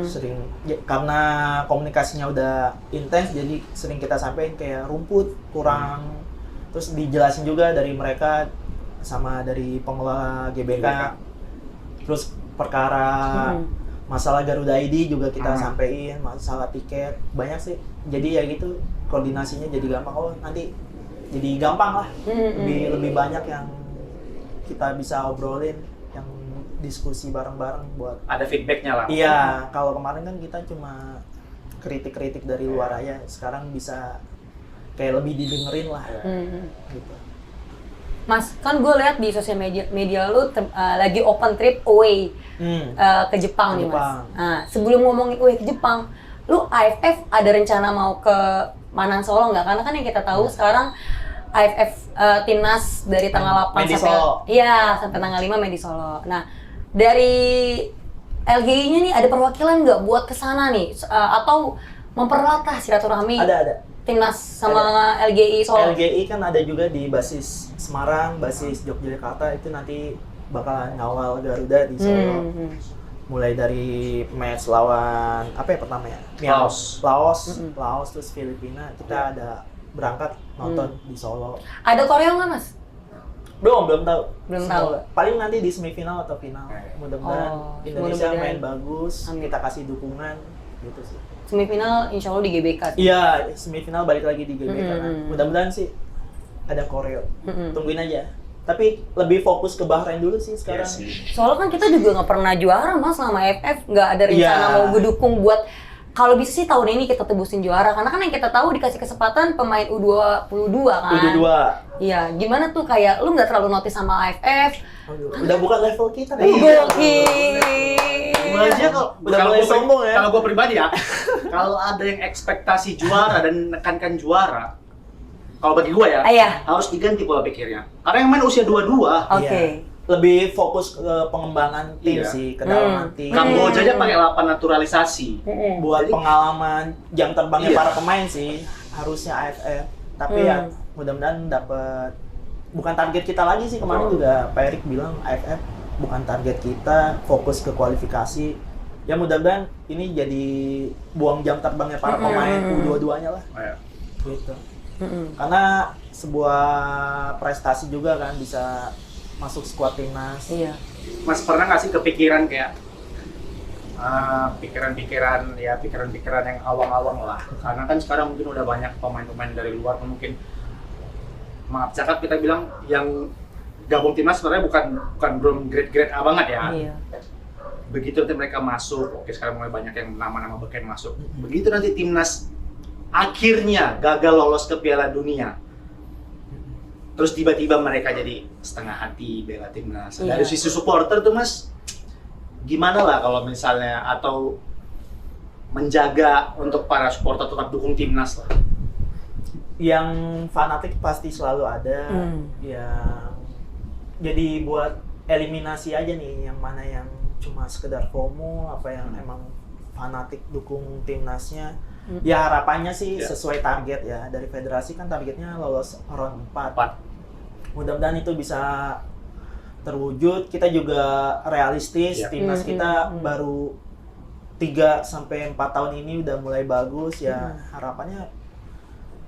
sering karena komunikasinya udah intens, jadi sering kita sampaikan kayak rumput kurang, terus dijelasin juga dari mereka sama dari pengelola GBK. Terus perkara masalah Garuda ID juga kita sampein, masalah tiket, banyak sih. Jadi ya gitu, koordinasinya jadi gampang. Oh nanti jadi gampang lah, lebih banyak yang kita bisa obrolin, yang diskusi bareng-bareng buat ada feedbacknya lah. Iya, kalau kemarin kan kita cuma kritik-kritik dari luar aja, sekarang bisa kayak lebih didengerin lah. Gitu. Mas, kan gue lihat di sosial media lu lagi open trip away ke Jepang nih Mas. Nah, sebelum ngomongin away ke Jepang, lu AFF ada rencana mau ke Manan Solo nggak? Karena kan yang kita tahu sekarang AFF timnas dari tanggal 8 sampai tanggal 5 main di Solo. Nah, dari LGI-nya nih ada perwakilan nggak buat kesana nih atau mempererat silaturahmi? Ada. Timnas sama LGI Solo. LGI kan ada juga di basis Semarang, basis Yogyakarta, itu nanti bakalan ngawal Garuda di Solo. Mulai dari match lawan apa ya pertama ya? Laos terus Filipina, kita ada berangkat nonton di Solo. Ada koreo nggak Mas? Belum tahu. Paling nanti di semifinal atau final. Mudah-mudahan Indonesia main bagus, kita kasih dukungan gitu sih. Semifinal insya Allah di GBK. Iya, semifinal balik lagi di GBK. Mudah-mudahan sih ada koreo. Tungguin aja. Tapi lebih fokus ke Bahrain dulu sih sekarang. Soalnya kan kita juga nggak pernah juara Mas selama AFF, nggak ada rencana mau gedukung buat kalau bisa sih tahun ini kita tebusin juara, karena kan yang kita tahu dikasih kesempatan pemain U22 kan. U22. Iya, gimana tuh kayak lu nggak terlalu notice sama AFF. Udah bukan level kita. Gokil. Udah mulai sombong ya. Kalau gue pribadi ya, kalau ada yang ekspektasi juara dan menekankan juara, kalau bagi gue ya, harus diganti pola pikirnya. Karena yang main usia 22. Lebih fokus ke pengembangan tim sih, kedalaman tim. Kamboja aja pakai 8 naturalisasi. Buat pengalaman jam terbangnya para pemain sih, harusnya AFF. Tapi ya mudah-mudahan dapat, bukan target kita lagi sih, kemarin juga Pak Erik bilang AFF bukan target kita, fokus ke kualifikasi. Ya mudah-mudahan ini jadi buang jam terbangnya para pemain U22-nya lah. Gitu. Karena sebuah prestasi juga kan bisa masuk skuad timnas. Iya. Mas pernah nggak sih kepikiran kayak pikiran-pikiran yang awang-awang lah? Karena kan sekarang mungkin udah banyak pemain-pemain dari luar, mungkin maaf cakap kita bilang yang gabung timnas sebenarnya bukan belum grade A banget ya. Iya. begitu nanti mereka masuk, oke sekarang mulai banyak yang nama-nama beken masuk. Begitu nanti timnas akhirnya gagal lolos ke Piala Dunia, terus tiba-tiba mereka jadi setengah hati bela timnas. Dari sisi supporter tuh Mas, gimana lah kalau misalnya atau menjaga untuk para supporter tetap dukung timnas lah? Yang fanatik pasti selalu ada, yang jadi buat eliminasi aja nih, yang mana yang cuma sekedar FOMO, apa yang emang fanatik dukung timnasnya. Ya harapannya sih sesuai target ya, dari federasi kan targetnya lolos round 4. Mudah-mudahan itu bisa terwujud. Kita juga realistis, timnas kita baru 3-4 tahun ini udah mulai bagus ya. Harapannya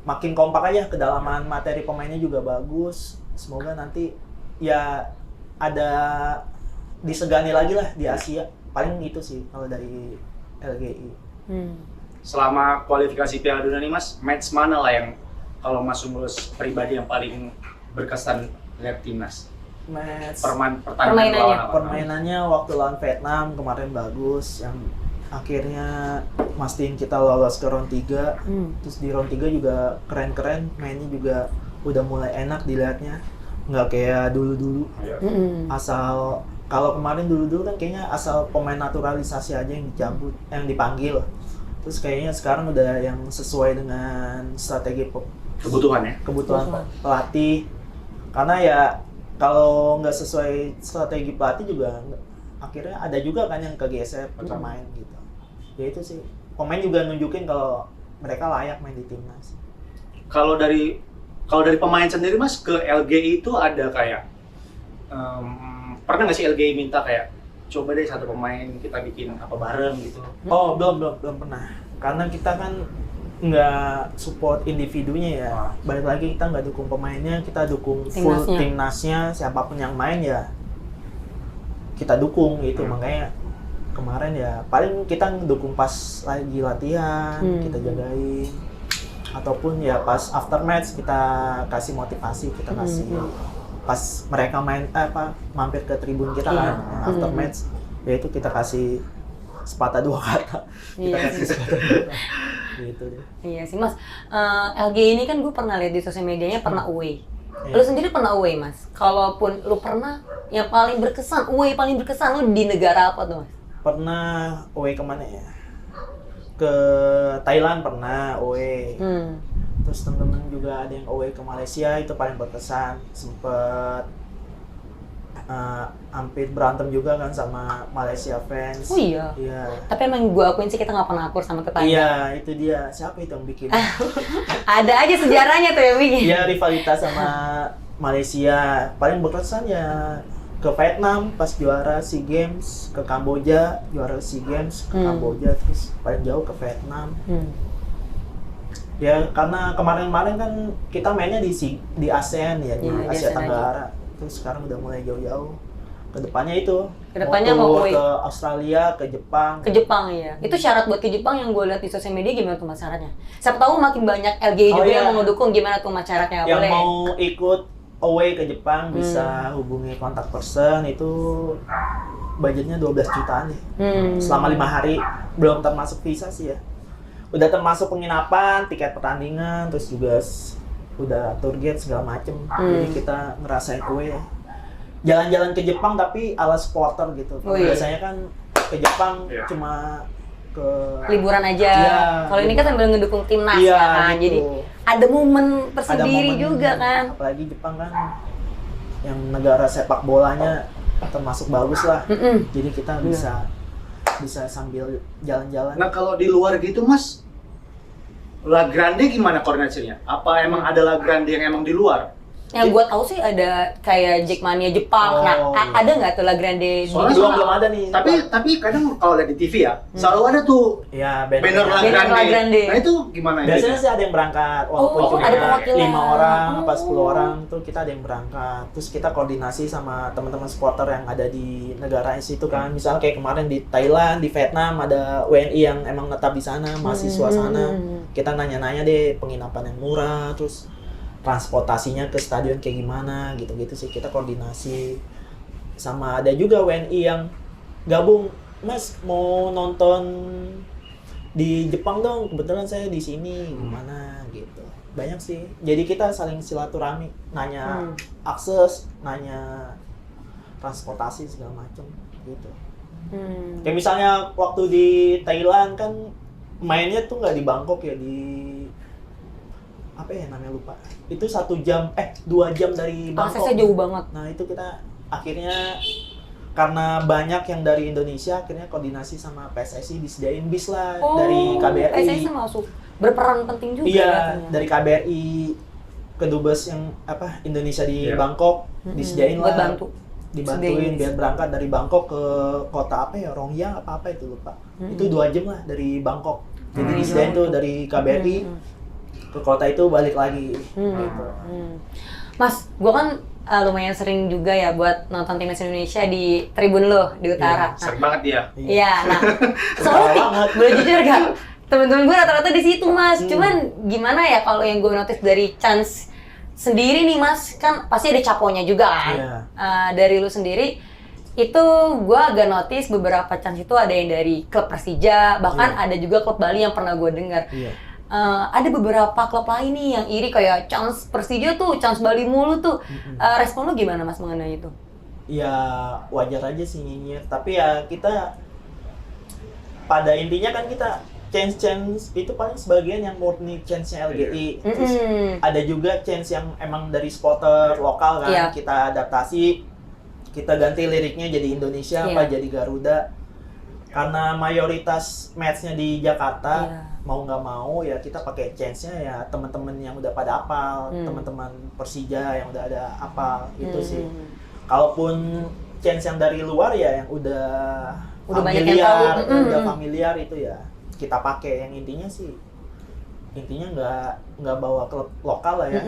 makin kompak aja, kedalaman materi pemainnya juga bagus. Semoga nanti ya ada disegani lagi lah di Asia. Paling itu sih kalau dari LGI. Selama kualifikasi Piala Dunia nih Mas, match mana lah yang kalau Mas Sumulus pribadi yang paling berkesan lihat timnas? Match permainannya waktu lawan Vietnam kemarin bagus, yang akhirnya mastiin kita lolos ke round 3. Terus di round 3 juga keren-keren, mainnya juga udah mulai enak dilihatnya, nggak kayak dulu-dulu. Asal kalau kemarin dulu-dulu kan kayaknya asal pemain naturalisasi aja yang dicabut, yang dipanggil. Terus kayaknya sekarang udah yang sesuai dengan strategi kebutuhan pelatih. Karena ya kalau nggak sesuai strategi pelatih juga akhirnya ada juga kan yang kegeser pemain gitu. Ya itu sih, pemain juga nunjukin kalau mereka layak main di timnas. Kalau dari pemain sendiri Mas, ke LGI itu ada kayak pernah nggak sih LGI minta kayak coba deh satu pemain kita bikin apa bareng gitu? Oh belum pernah, karena kita kan nggak support individunya ya. Balik lagi kita nggak dukung pemainnya, kita dukung full timnasnya. Siapapun yang main ya kita dukung gitu. Makanya kemarin ya paling kita dukung pas lagi latihan, kita jagain, ataupun ya pas after match kita kasih motivasi, kita kasih pas mereka main mampir ke tribun kita kan after match, ya itu kita kasih sepatah dua kata, kita kasih sepatah dua kata. Gitu deh. Iya sih Mas, LG ini kan gue pernah lihat di sosial medianya pernah away. Lu sendiri pernah away Mas? Kalaupun lu pernah, yang paling berkesan, away paling berkesan lu di negara apa tuh Mas? Pernah away kemana ya? Ke Thailand pernah away. Terus temen-temen juga ada yang away ke Malaysia, itu paling berkesan. Sempet hampir berantem juga kan sama Malaysia fans. Oh iya? Iya. Tapi emang gue akuin sih kita nggak pernah akur sama tetangga. Iya, itu dia. Siapa itu yang bikin? Ada aja sejarahnya tuh yang bikin. Iya, rivalitas sama Malaysia. Paling berkesan ya ke Vietnam pas juara SEA Games, ke Kamboja juara SEA Games, ke Kamboja, terus paling jauh ke Vietnam. Ya karena kemarin-kemarin kan kita mainnya di ASEAN ya, di Asia Tenggara. Terus sekarang udah mulai jauh-jauh. Kedepannya itu. Kedepannya mau ke Australia, ke Jepang. Ke Jepang ya. Itu syarat buat ke Jepang yang gue lihat di sosial media, gimana tuh Mas syaratnya? Siapa tahu makin banyak LGI juga yang mau ngedukung, gimana tuh Mas syaratnya? Yang boleh? mau ikut away ke Jepang bisa hubungi kontak person, itu budgetnya 12 jutaan ya. Selama 5 hari, belum termasuk visa sih ya. Udah termasuk penginapan, tiket pertandingan, terus juga udah tour guide segala macem. Jadi kita ngerasain away ya. Jalan-jalan ke Jepang tapi ala supporter gitu. Biasanya kan ke Jepang cuma ke liburan aja. Kalau ini kan sambil ngedukung timnas kan. Gitu. Jadi ada momen tersendiri juga kan. Apalagi Jepang kan yang negara sepak bolanya termasuk bagus lah. Jadi kita bisa sambil jalan-jalan. Nah, kalau di luar gitu Mas, La Grande gimana koordinasinya? Apa emang ada La Grande yang emang di luar? Yang gue tahu sih ada kayak Jackmania Jepang. Ada nggak tuh La Grande? Belum ada nih. Tapi kadang kalau lihat di TV ya, selalu ada tuh banner La Grande. Nah itu gimana? Biasanya sih ada yang berangkat, walaupun cuma 5 orang, apa 10 orang tuh kita ada yang berangkat. Terus kita koordinasi sama teman-teman supporter yang ada di negara situ kan. Misalnya kayak kemarin di Thailand, di Vietnam ada WNI yang emang netap di sana, mahasiswa sana. Kita nanya-nanya deh penginapan yang murah, terus transportasinya ke stadion kayak gimana, gitu-gitu sih kita koordinasi. Sama ada juga WNI yang gabung Mas mau nonton di Jepang dong, kebetulan saya di sini, gimana gitu. Banyak sih. Jadi kita saling silaturahmi, nanya akses, nanya transportasi segala macam gitu. Kayak misalnya waktu di Thailand kan mainnya tuh nggak di Bangkok ya, di apa ya namanya lupa. Itu 2 jam dari Bangkok. Aksesnya jauh banget. Nah itu kita akhirnya karena banyak yang dari Indonesia, akhirnya koordinasi sama PSSI disediain bis lah dari KBRI. PSSI masuk berperan penting juga. Iya, katanya. dari KBRI ke dubes yang Indonesia di Bangkok disediain buat lah. bantu. Dibantuin biar berangkat dari Bangkok ke kota Rongyang apa itu lupa. Itu 2 jam lah dari Bangkok. Jadi disediain tuh dari KBRI ke kota itu balik lagi. Gitu. Mas, gua kan lumayan sering juga ya buat nonton timnas Indonesia di tribun lo di utara. Sering banget dia. Iya, nah soalnya boleh jujur gak? Temen-temen gue rata-rata di situ Mas. Cuman gimana ya kalau yang gue notice dari Chance sendiri nih Mas, kan pasti ada caponya juga kan. Dari lu sendiri itu gue agak notice beberapa Chance itu ada yang dari klub Persija, bahkan ada juga klub Bali yang pernah gue dengar. Ada beberapa klub lain nih yang iri kayak Chance Persija tuh, Chance Bali mulu tuh. Respon lu gimana Mas mengenai itu? Ya wajar aja sih nyinyir, tapi ya kita pada intinya kan kita chance itu paling sebagian yang murni chance-nya LGI. Terus ada juga chance yang emang dari supporter lokal kan, kita adaptasi, kita ganti liriknya jadi Indonesia apa jadi Garuda. Karena mayoritas match-nya di Jakarta, mau nggak mau ya kita pakai chance-nya ya teman-teman yang udah pada apal, teman-teman Persija yang udah ada apal, itu sih. Kalaupun chance yang dari luar ya yang udah banyak yang tahu. udah familiar itu ya kita pakai. Yang intinya nggak bawa klub lokal lah ya.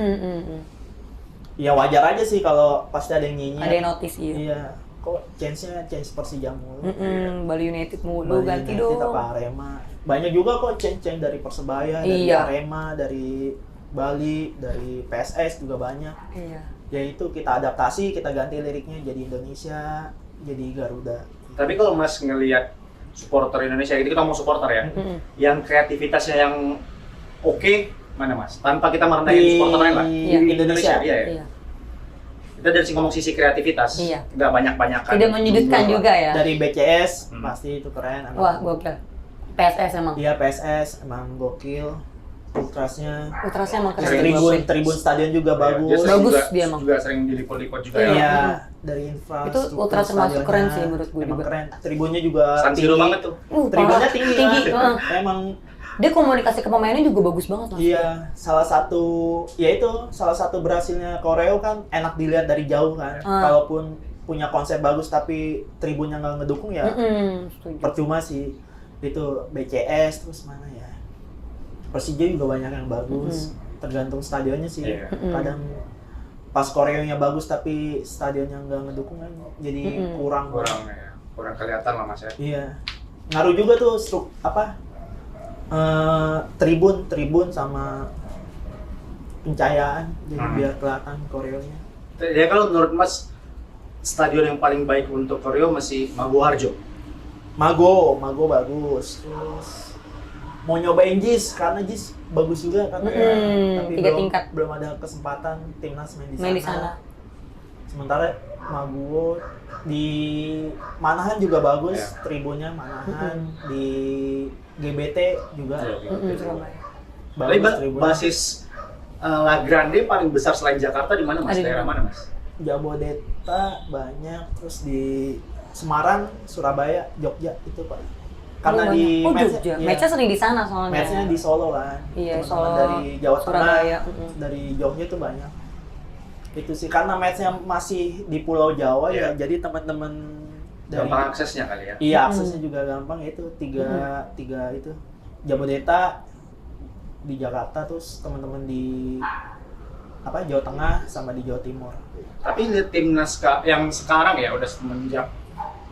Ya wajar aja sih kalau pasti ada yang nyinyir. Ada yang notice Iya. Kok chance Persija mulu. Bali United mulu, ganti dong. Apa Arema. Banyak juga kok chance dari Persebaya, dari Arema, dari Bali, dari PSS juga banyak. Ya itu kita adaptasi, kita ganti liriknya jadi Indonesia, jadi Garuda. Tapi kalau Mas ngelihat supporter Indonesia, ini kita mau supporter ya, yang kreativitasnya yang oke, mana Mas? Tanpa kita merendahin supporter lain lah. Indonesia. Iya. Kita dari ngomong sisi kreativitas, nggak banyak-banyakan. Tidak menyudutkan juga ya. Dari BCS pasti itu keren. Wah, gokil. PSS emang. Iya, PSS emang gokil. Ultrasnya emang keren. Tribun stadion juga bagus. Dia emang. Juga sering diliput-liput juga Iya, dari infra. Itu ultras termasuk keren sih menurut gue juga. Keren. Tribunnya juga San Siro banget tuh. Tribunnya tinggi. Emang dia komunikasi ke pemainnya juga bagus banget Mas. Iya, salah satu berhasilnya Koreo kan enak dilihat dari jauh kan. Kalaupun punya konsep bagus tapi tribunnya nggak ngedukung ya percuma sih. Itu BCS terus mana ya? Persija juga banyak yang bagus. Tergantung stadionnya sih. Kadang pas koreonya bagus tapi stadionnya nggak ngedukung kan jadi kurang kelihatan lah Mas ya. Iya. Ngaruh juga tuh tribun sama pencahayaan jadi biar kelihatan koreonya. Ya kalau menurut Mas stadion yang paling baik untuk koreo masih Mago Harjo. Mago bagus. Terus mau nyobain JIS karena JIS bagus juga tapi belum ada kesempatan timnas main di sana. Sementara Mago di Manahan juga bagus, tribunnya Manahan di GBT juga. Tapi basis La Grande paling besar selain Jakarta di mana Mas? Daerah mana Mas? Jabodetabek banyak, terus di Semarang, Surabaya, Jogja itu Pak. Karena di match-nya sering di sana soalnya. Match-nya di Solo kan. Iya, Solo. Dari Jawa Surabaya. Tengah, dari Jogja itu banyak. Itu sih karena match-nya masih di Pulau Jawa ya, jadi teman-teman dari gampang aksesnya kali ya. Iya, aksesnya juga gampang itu tiga itu. Jabodetabek di Jakarta, terus teman-teman di Jawa Tengah sama di Jawa Timur. Tapi lihat timnas yang sekarang ya udah semenjak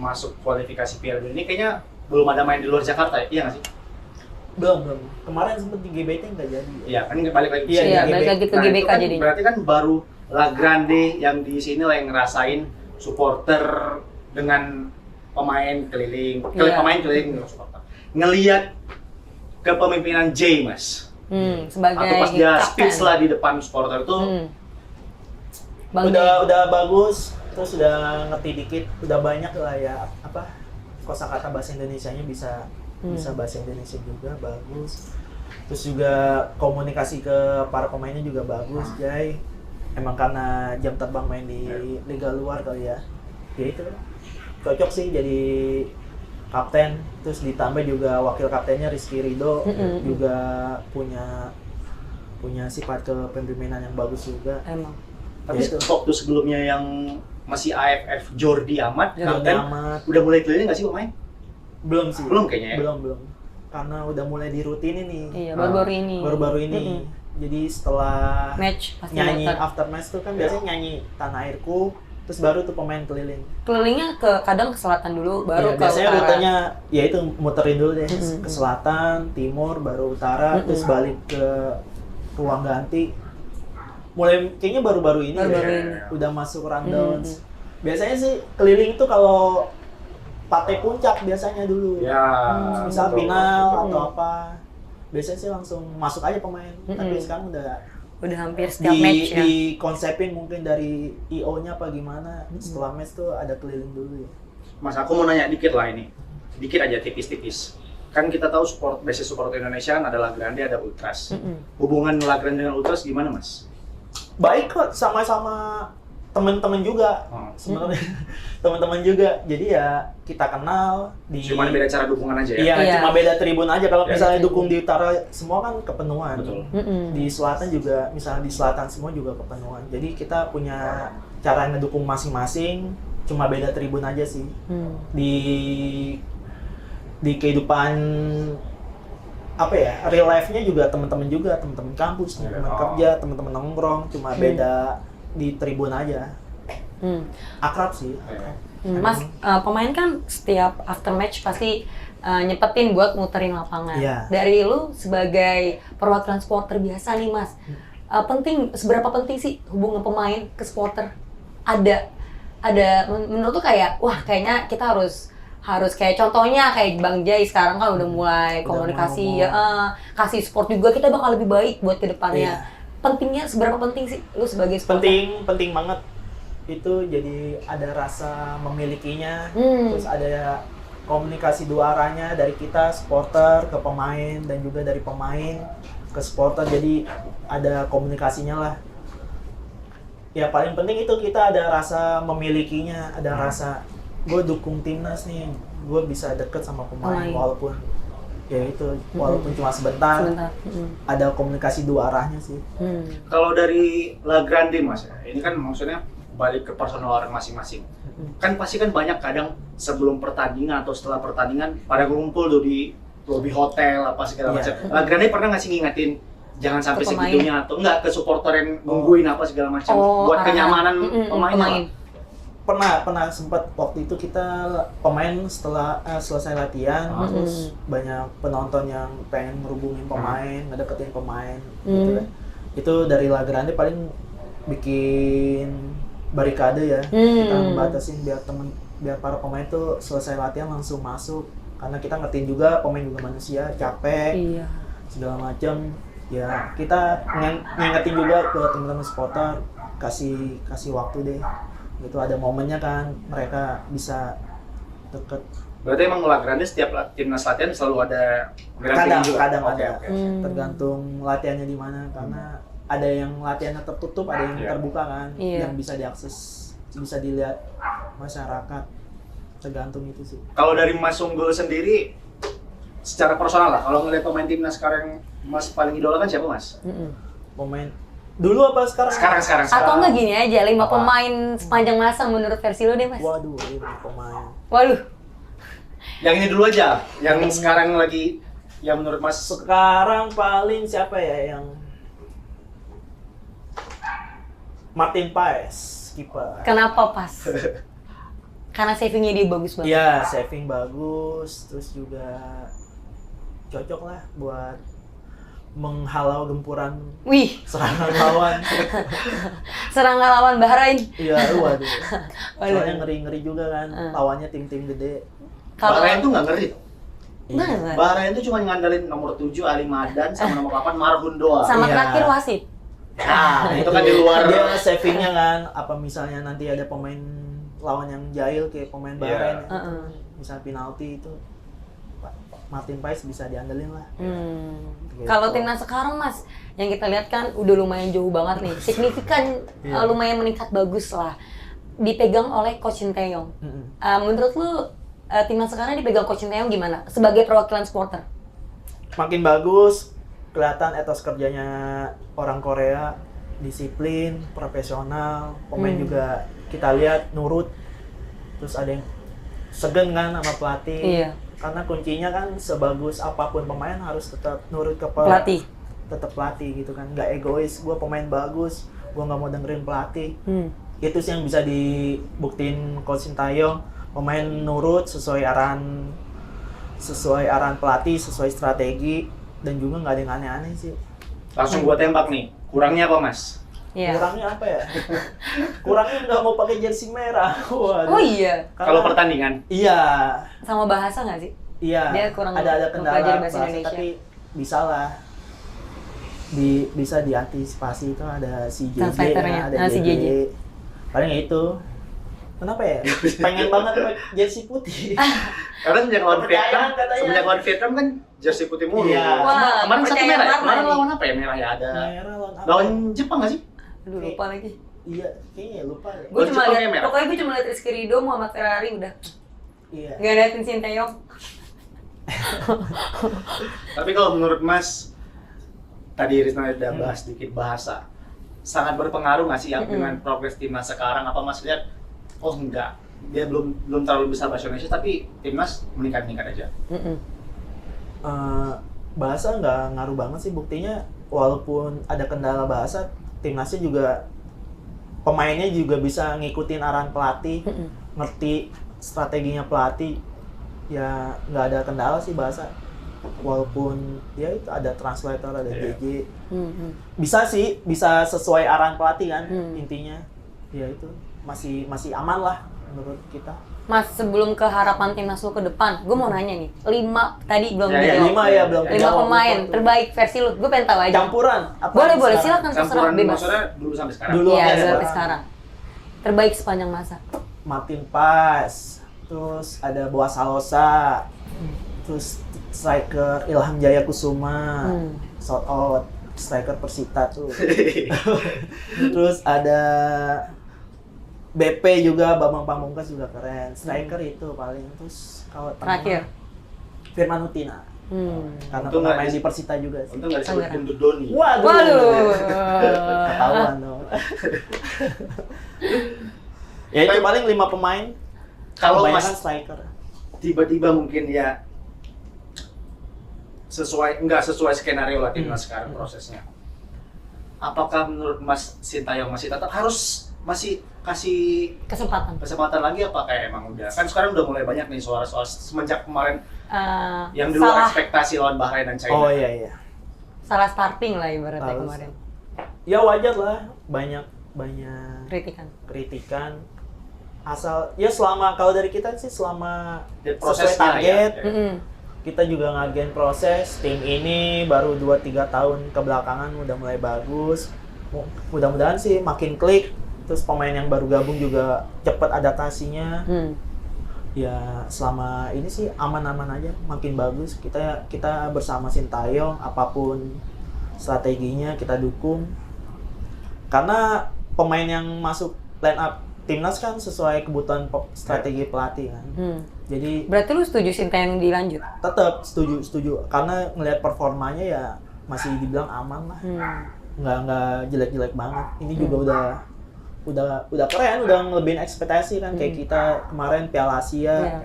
masuk kualifikasi Piala Dunia ini kayaknya belum ada main di luar Jakarta ya? Iya nggak sih? Belum. Kemarin sempat di GBT nggak jadi. Iya, kan balik lagi. Iya, balik lagi ke GBK kan, jadinya. Berarti kan baru La Grande yang di sini lah yang ngerasain supporter dengan pemain keliling, Iya. pemain keliling supporter. Ngelihat kepemimpinan Jay, Mas. Sebagai Atau pas dia kapten. speech lah di depan supporter itu, Bang Jay. udah bagus, terus udah ngerti dikit, udah banyak lah ya apa kosakata bahasa Indonesianya bisa bahasa Indonesia juga bagus. Terus juga komunikasi ke para pemainnya juga bagus, Jay. Emang karena jam terbang main di liga luar kali ya. Ya itu cocok sih jadi kapten. Terus ditambah juga wakil kaptennya Rizky Ridho juga punya sifat kepemimpinan yang bagus juga. Emang. tapi Ya, itu. waktu sebelumnya yang masih AFF Jordi Amat, kapten, Amat. udah mulai keliling nggak sih pemain? Belum sih. Belum kayaknya ya? Belum. Karena udah mulai dirutinin nih. Iya, baru-baru ini. Baru-baru ini. Jadi setelah Match pasti nyanyi nonton. after match tuh kan biasanya nyanyi Tanah Airku, terus baru tuh pemain keliling. Kelilingnya kadang ke selatan dulu, baru Iya, ke biasanya utara. rutenya ya itu muterin dulu deh ke selatan, timur, baru utara, terus balik ke ruang ganti. Mulai kayaknya baru-baru ini, Baru-baru ya, ini. udah masuk rundowns. Biasanya sih keliling itu kalau partai puncak biasanya dulu. Ya. Misal betul. final atau apa. Biasanya sih langsung masuk aja pemain. Tapi sekarang udah Udah hampir setiap match ya. dikonsepin mungkin dari IO-nya apa gimana. Setelah match tuh ada keliling dulu ya. Mas, aku mau nanya dikit lah ini. Dikit aja, tipis-tipis. Kan kita tahu basis support Indonesia kan ada La Grande, ada Ultras. Hubungan La Grande dengan Ultras gimana, Mas? Baik kok, sama-sama teman-teman juga. Sebenarnya teman-teman juga. Jadi ya kita kenal di Cuma beda cara dukungan aja ya? Iya, Iya. cuma beda tribun aja. Kalau Ya, misalnya dukung di utara semua kan kepenuhan. Betul. Di selatan juga, misalnya di selatan semua juga kepenuhan. Jadi kita punya cara ngedukung masing-masing, cuma beda tribun aja sih. Di kehidupan apa ya, real life-nya juga teman-teman kampus, teman-teman kerja, teman-teman nongkrong, cuma beda di tribun aja. Akrab sih. Mas, pemain kan setiap after match pasti nyepetin buat muterin lapangan. Iya. Dari lu sebagai perwakilan supporter biasa nih, Mas, seberapa penting sih hubungan pemain ke supporter? Menurut tuh kayak, wah kayaknya kita harus kayak contohnya kayak Bang Jay sekarang kan udah mulai komunikasi, kasih support juga, kita bakal lebih baik buat kedepannya. Iya. Seberapa penting sih lu sebagai supporter? Penting banget. Itu jadi ada rasa memilikinya, terus ada komunikasi dua arahnya dari kita supporter ke pemain dan juga dari pemain ke supporter, jadi ada komunikasinya lah. Ya paling penting itu kita ada rasa memilikinya, ada rasa gue dukung timnas nih, gue bisa deket sama pemain walaupun ya itu walaupun cuma sebentar. Ada komunikasi dua arahnya sih. Kalau dari La Grande, Mas, ini kan maksudnya balik ke personal orang masing-masing. Kan pasti kan banyak kadang sebelum pertandingan atau setelah pertandingan pada ngumpul tuh di lobby hotel apa segala macam. La Grande pernah nggak sih ngingetin jangan sampai segitunya atau enggak ke supporter yang nungguin apa segala macam buat kenyamanan pemain? Pernah sempat waktu itu kita pemain setelah selesai latihan, terus banyak penonton yang pengen merubungin pemain, ngedeketin pemain gitu kan. Itu dari La Grande paling bikin barikade ya, kita ngebatasin biar para pemain tuh selesai latihan langsung masuk, karena kita ngertiin juga pemain juga manusia, capek, segala macam. Ya kita ngingetin juga ke teman-teman supporter, kasih waktu deh. Gitu ada momennya kan mereka bisa deket. Berarti emang La Grande setiap timnas latihan selalu ada Kadang ada. Okay. Tergantung latihannya di mana, karena ada yang latihannya tertutup, ada yang terbuka kan, yang bisa diakses, bisa dilihat masyarakat. Tergantung itu sih. Kalau dari Mas Unggul sendiri, secara personal lah, kalau ngeliat pemain timnas sekarang Mas paling idola kan siapa, Mas? Pemain dulu apa sekarang? Sekarang. Atau enggak gini aja, 5 pemain sepanjang masa menurut versi lu deh, Mas. Waduh, 5 pemain. Waduh. Yang ini dulu aja, yang sekarang lagi, yang menurut Mas Sekarang paling siapa ya yang Martin Paes, kiper. Kenapa pas? Karena savingnya dia bagus banget. Iya, saving bagus, terus juga cocok lah buat menghalau gempuran Wih, serangan lawan. serangan lawan Bahrain. Iya, waduh. Waduh. Soalnya ngeri-ngeri juga kan, lawannya tim-tim gede. Kalau Bahrain tuh nggak ngeri. Masa? Bahrain tuh cuma ngandelin nomor 7 Ali Madan sama nomor 8 Marhun doang. sama Iya. terakhir wasit. Nah, itu kan di luar. Dia savingnya kan, apa misalnya nanti ada pemain lawan yang jahil kayak pemain Bahrain, Heeh. misal penalti itu Martin Paes bisa diandelin lah. Gitu. Kalau timnas sekarang Mas, yang kita lihat kan udah lumayan jauh banget nih, signifikan Iya. lumayan meningkat bagus lah, dipegang oleh Coach Sinteyong. Mm-mm. Menurut lu timnas sekarang dipegang Coach Sinteyong gimana? Sebagai perwakilan supporter? Makin bagus, kelihatan etos kerjanya orang Korea, disiplin, profesional, pemain juga kita lihat nurut, terus ada yang segen kan sama pelatih. Iya. Karena kuncinya kan sebagus apapun pemain harus tetap nurut ke Pelatih. tetap pelatih gitu kan, nggak egois. Gue pemain bagus, gue nggak mau dengerin pelatih. Itu sih yang bisa dibuktiin Coach Sinteyong, pemain nurut sesuai arahan pelatih, sesuai strategi, dan juga nggak ada yang aneh-aneh sih. Langsung gua tembak nih. Kurangnya apa, Mas? Iya. Kurangnya apa ya? Kurangnya nggak mau pakai jersey merah. Waduh. Oh iya, Kalau pertandingan? Iya, sama bahasa nggak sih? iya. Dia kurang ada kendala mempelajari bahasa bahasa, Indonesia. tapi bisa lah. Bisa diantisipasi, itu ada si JJ, Translatornya. ada Si JJ. JJ. Paling ya itu. Kenapa ya? Pengen banget pakai jersey putih. Karena semenjak lawan Kepercayaan Vietnam, katanya. semenjak lawan Vietnam kan jersey putih mulu. Iya. Wah, Kemarin satu kepercayaan merah. Ya? warna Kemarin nih. lawan apa ya? Merah ya ada. Merah lawan apa? Lawan Jepang nggak sih? Aduh, lupa lagi. Iya, kayaknya lupa ya. Gue cuma Jepang lihat, yang merah. pokoknya gue cuma lihat Rizky Ridho, Muhammad Ferrari udah. Iya. Nggak liatin Sinteyong. Tapi kalau menurut Mas, tadi Rizna udah bahas sedikit bahasa, sangat berpengaruh nggak sih dengan progres timnas sekarang? Apa Mas lihat, oh enggak, dia belum terlalu bisa bahasa Indonesia, tapi timnas meningkat aja. Bahasa nggak ngaruh banget sih, buktinya walaupun ada kendala bahasa, timnasnya juga pemainnya juga bisa ngikutin arahan pelatih, ngerti strateginya pelatih, ya nggak ada kendala sih bahasa. Walaupun ya itu ada translator, ada JJ, bisa sih, bisa sesuai arahan pelatih kan, intinya ya itu masih aman lah menurut kita. Mas, sebelum ke harapan timnas lu ke depan, gue mau nanya nih, 5 tadi belum Ya, dijawab. 5 ya belum 5 dijawab. pemain terbaik versi lu, gue pengen tahu aja. Campuran apa Boleh, sekarang? silakan terserah Campuran bebas. maksudnya dulu sampai sekarang. Dulu. Iya, ya, sampai sekarang. sekarang. Terbaik sepanjang masa. Martin Paes, terus ada Boas Salosa, terus striker Ilham Jaya Kusuma, shout out striker Persita tuh. Terus ada BP juga, Bambang Pamungkas juga keren. Striker itu paling. Terus kalau Terakhir. Firman Utina, karena Untung pernah nggak main di- di Persita juga sih. Untung nggak disebut Tangerang. Guntur Doni. Waduh. Ketahuan dong. Ya itu paling 5 pemain. Kalau kebanyakan Mas striker. tiba-tiba mungkin ya nggak sesuai skenario lah timnas sekarang prosesnya. Apakah menurut Mas Sinteyong masih tetap harus masih kasih kesempatan lagi, apa kayak emang udah kan sekarang udah mulai banyak nih soal semenjak kemarin yang dulu salah ekspektasi lawan Bahrain dan China. Oh iya. salah starting lah ibaratnya Harus. kemarin. Ya wajar lah, banyak Kritikan. Asal ya selama kalau dari kita sih selama Dan sesuai prosesnya target, ya. kita juga ngargain proses. Tim ini baru 2-3 tahun kebelakangan udah mulai bagus. Mudah-mudahan sih makin klik. Terus pemain yang baru gabung juga cepat adaptasinya. Ya selama ini sih aman-aman aja, makin bagus. Kita bersama Sinteyong, apapun strateginya kita dukung. Karena pemain yang masuk line up timnas kan sesuai kebutuhan strategi pelatih kan. Jadi Berarti lu setuju Sinteyong dilanjut? tetap setuju karena ngelihat performanya ya masih dibilang aman lah. Nggak jelek-jelek banget. Ini juga udah keren, udah ngelebihin ekspektasi kan. Kayak kita kemarin Piala Asia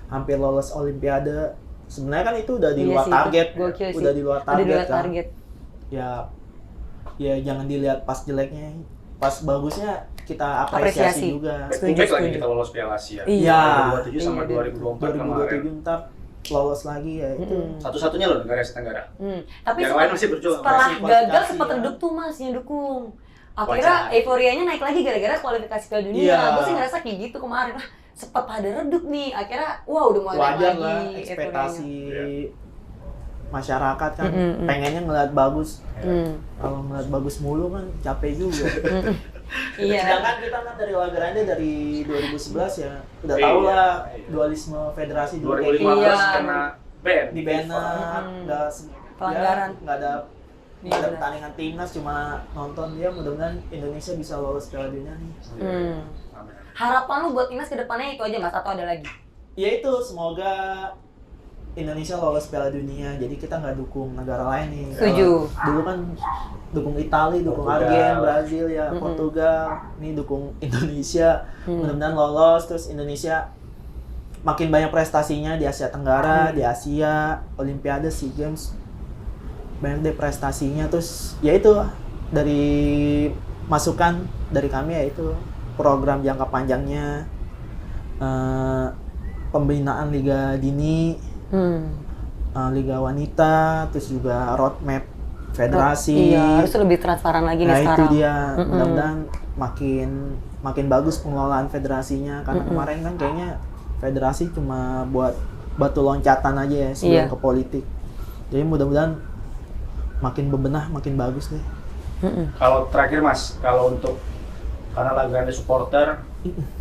hampir lolos Olimpiade. Sebenarnya kan itu udah di luar target. Udah di luar target. Ya jangan dilihat pas jeleknya. Pas bagusnya kita apresiasi juga. Back to back lagi kita lolos Piala Asia. Iya. 2027 sama 2024 kemarin. 2027 ntar lolos lagi ya itu. Satu-satunya loh negara Asia Tenggara. Tapi Yang lain masih berjuang. setelah Masih gagal kualifikasi, sempat ya. redup tuh Mas yang dukung. Akhirnya Wajar. euforianya naik lagi gara-gara kualifikasi Piala Dunia. Iya. Gue sih ngerasa kayak gitu kemarin. Sempat pada redup nih. Akhirnya wah udah mulai naik Wajar lagi lah euforianya. ekspektasi masyarakat kan pengennya ngeliat bagus. Kalau ngeliat bagus mulu kan capek juga. Iya. Sedangkan kita kan dari Lagrande dari 2011 ya udah tahu lah dualisme federasi dulu kayak 2015 Iya. karena ban. di banner nggak Pelanggaran. ya, nggak ada Iya, benar. pertandingan timnas cuma nonton dia mudah-mudahan Indonesia bisa lolos Piala Dunia nih. Harapan lu buat timnas ke depannya itu aja Mas atau ada lagi? Ya itu semoga Indonesia lolos Piala Dunia jadi kita nggak dukung negara lain nih. Setuju. Kalau dulu kan dukung Italia, dukung Portugal. Argen, Brazil ya, Portugal. Ini dukung Indonesia. Mudah-mudahan lolos terus Indonesia makin banyak prestasinya di Asia Tenggara, di Asia, Olimpiade, SEA Games. Banyak deh prestasinya terus ya itu dari masukan dari kami ya itu program jangka panjangnya pembinaan liga dini, liga wanita, terus juga roadmap federasi. Iya, harus lebih transparan lagi nih Nah sekarang. itu dia, mudah-mudahan makin bagus pengelolaan federasinya karena kemarin kan kayaknya federasi cuma buat batu loncatan aja ya sebelum Iya. ke politik. Jadi mudah-mudahan makin bebenah, makin bagus deh. Kalau terakhir Mas, kalau untuk karena Lagrande supporter,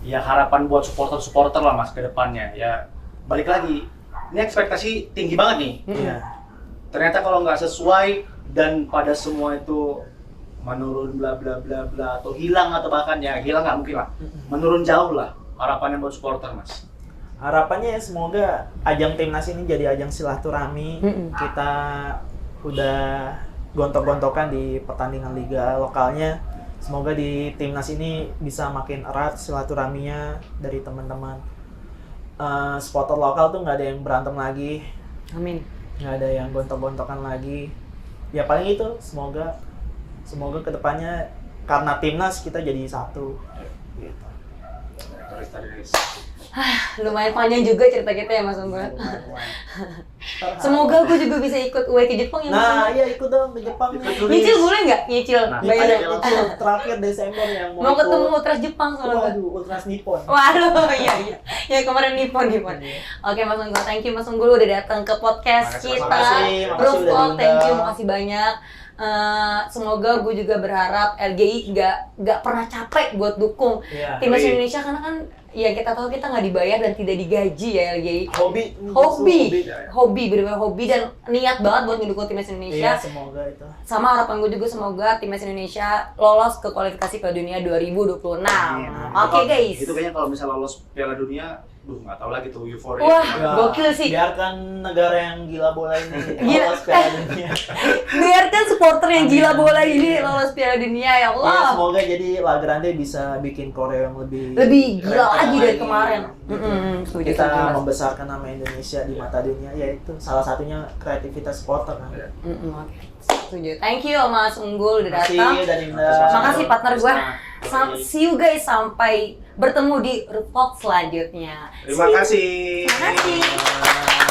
ya harapan buat supporter lah Mas ke depannya. Ya balik lagi, ini ekspektasi tinggi banget nih. Iya. Ternyata kalau nggak sesuai dan pada semua itu menurun bla bla bla bla atau hilang atau bahkan ya hilang nggak mungkin lah, menurun jauh lah harapannya buat supporter Mas. Harapannya ya semoga ajang timnas ini jadi ajang silaturahmi. Kita udah gontok-gontokan di pertandingan liga lokalnya. Semoga di timnas ini bisa makin erat silaturahminya dari teman-teman. Supporter lokal tuh nggak ada yang berantem lagi, Amin. nggak ada yang gontok-gontokan lagi. Ya paling itu semoga kedepannya karena timnas kita jadi satu. Gitu. Lumayan panjang juga cerita kita ya Mas Unggul. Semoga gue juga bisa ikut UE ke Jepang ya Mas Nah, Unggul. iya ikut dong ke Jepang nih. Nyicil boleh nggak? Nyicil. Nah, Ini Bayar. ada itu terakhir Desember yang Mau ketemu Ultras Jepang soalnya. Waduh, Ultras Nippon. Waduh, iya. Ya kemarin Nippon. Oke Mas Unggul, thank you Mas Unggul udah datang ke podcast Makasih, kita. makasih Bro udah Vlog, thank you, diundang. makasih banyak. Semoga gue juga berharap LGI nggak pernah capek buat dukung Iya. timnas Yoi. Indonesia karena kan ya kita tahu kita nggak dibayar dan tidak digaji ya LGI. Hobi, bener-bener hobi dan niat banget buat ngedukung timnas Indonesia. Iya, semoga itu. Sama harapan gue juga semoga timnas Indonesia lolos ke kualifikasi Piala Dunia 2026. Oke guys. Itu kayaknya kalau misalnya lolos Piala Dunia, nggak tahu lagi tuh euforia. Wah. Ya, Gokil sih. Biarkan negara yang gila bola ini Gila. lolos Piala Dunia. Biarkan supporter yang gila bola ini lolos Piala Dunia ya Ya, Allah. semoga jadi Lagrande bisa bikin Korea yang lebih Lebih gila keren lagi dari lagi. kemarin. Gitu. Setuju, Kita setuju, Mas. membesarkan nama Indonesia di mata dunia, yaitu salah satunya kreativitas supporter kan. Oke. Setuju. Thank you Mas Unggul udah Makasih datang. dan Indah. Makasih partner gue. Makasih. See you guys sampai bertemu di Rooftop selanjutnya. Terima kasih. Terima kasih.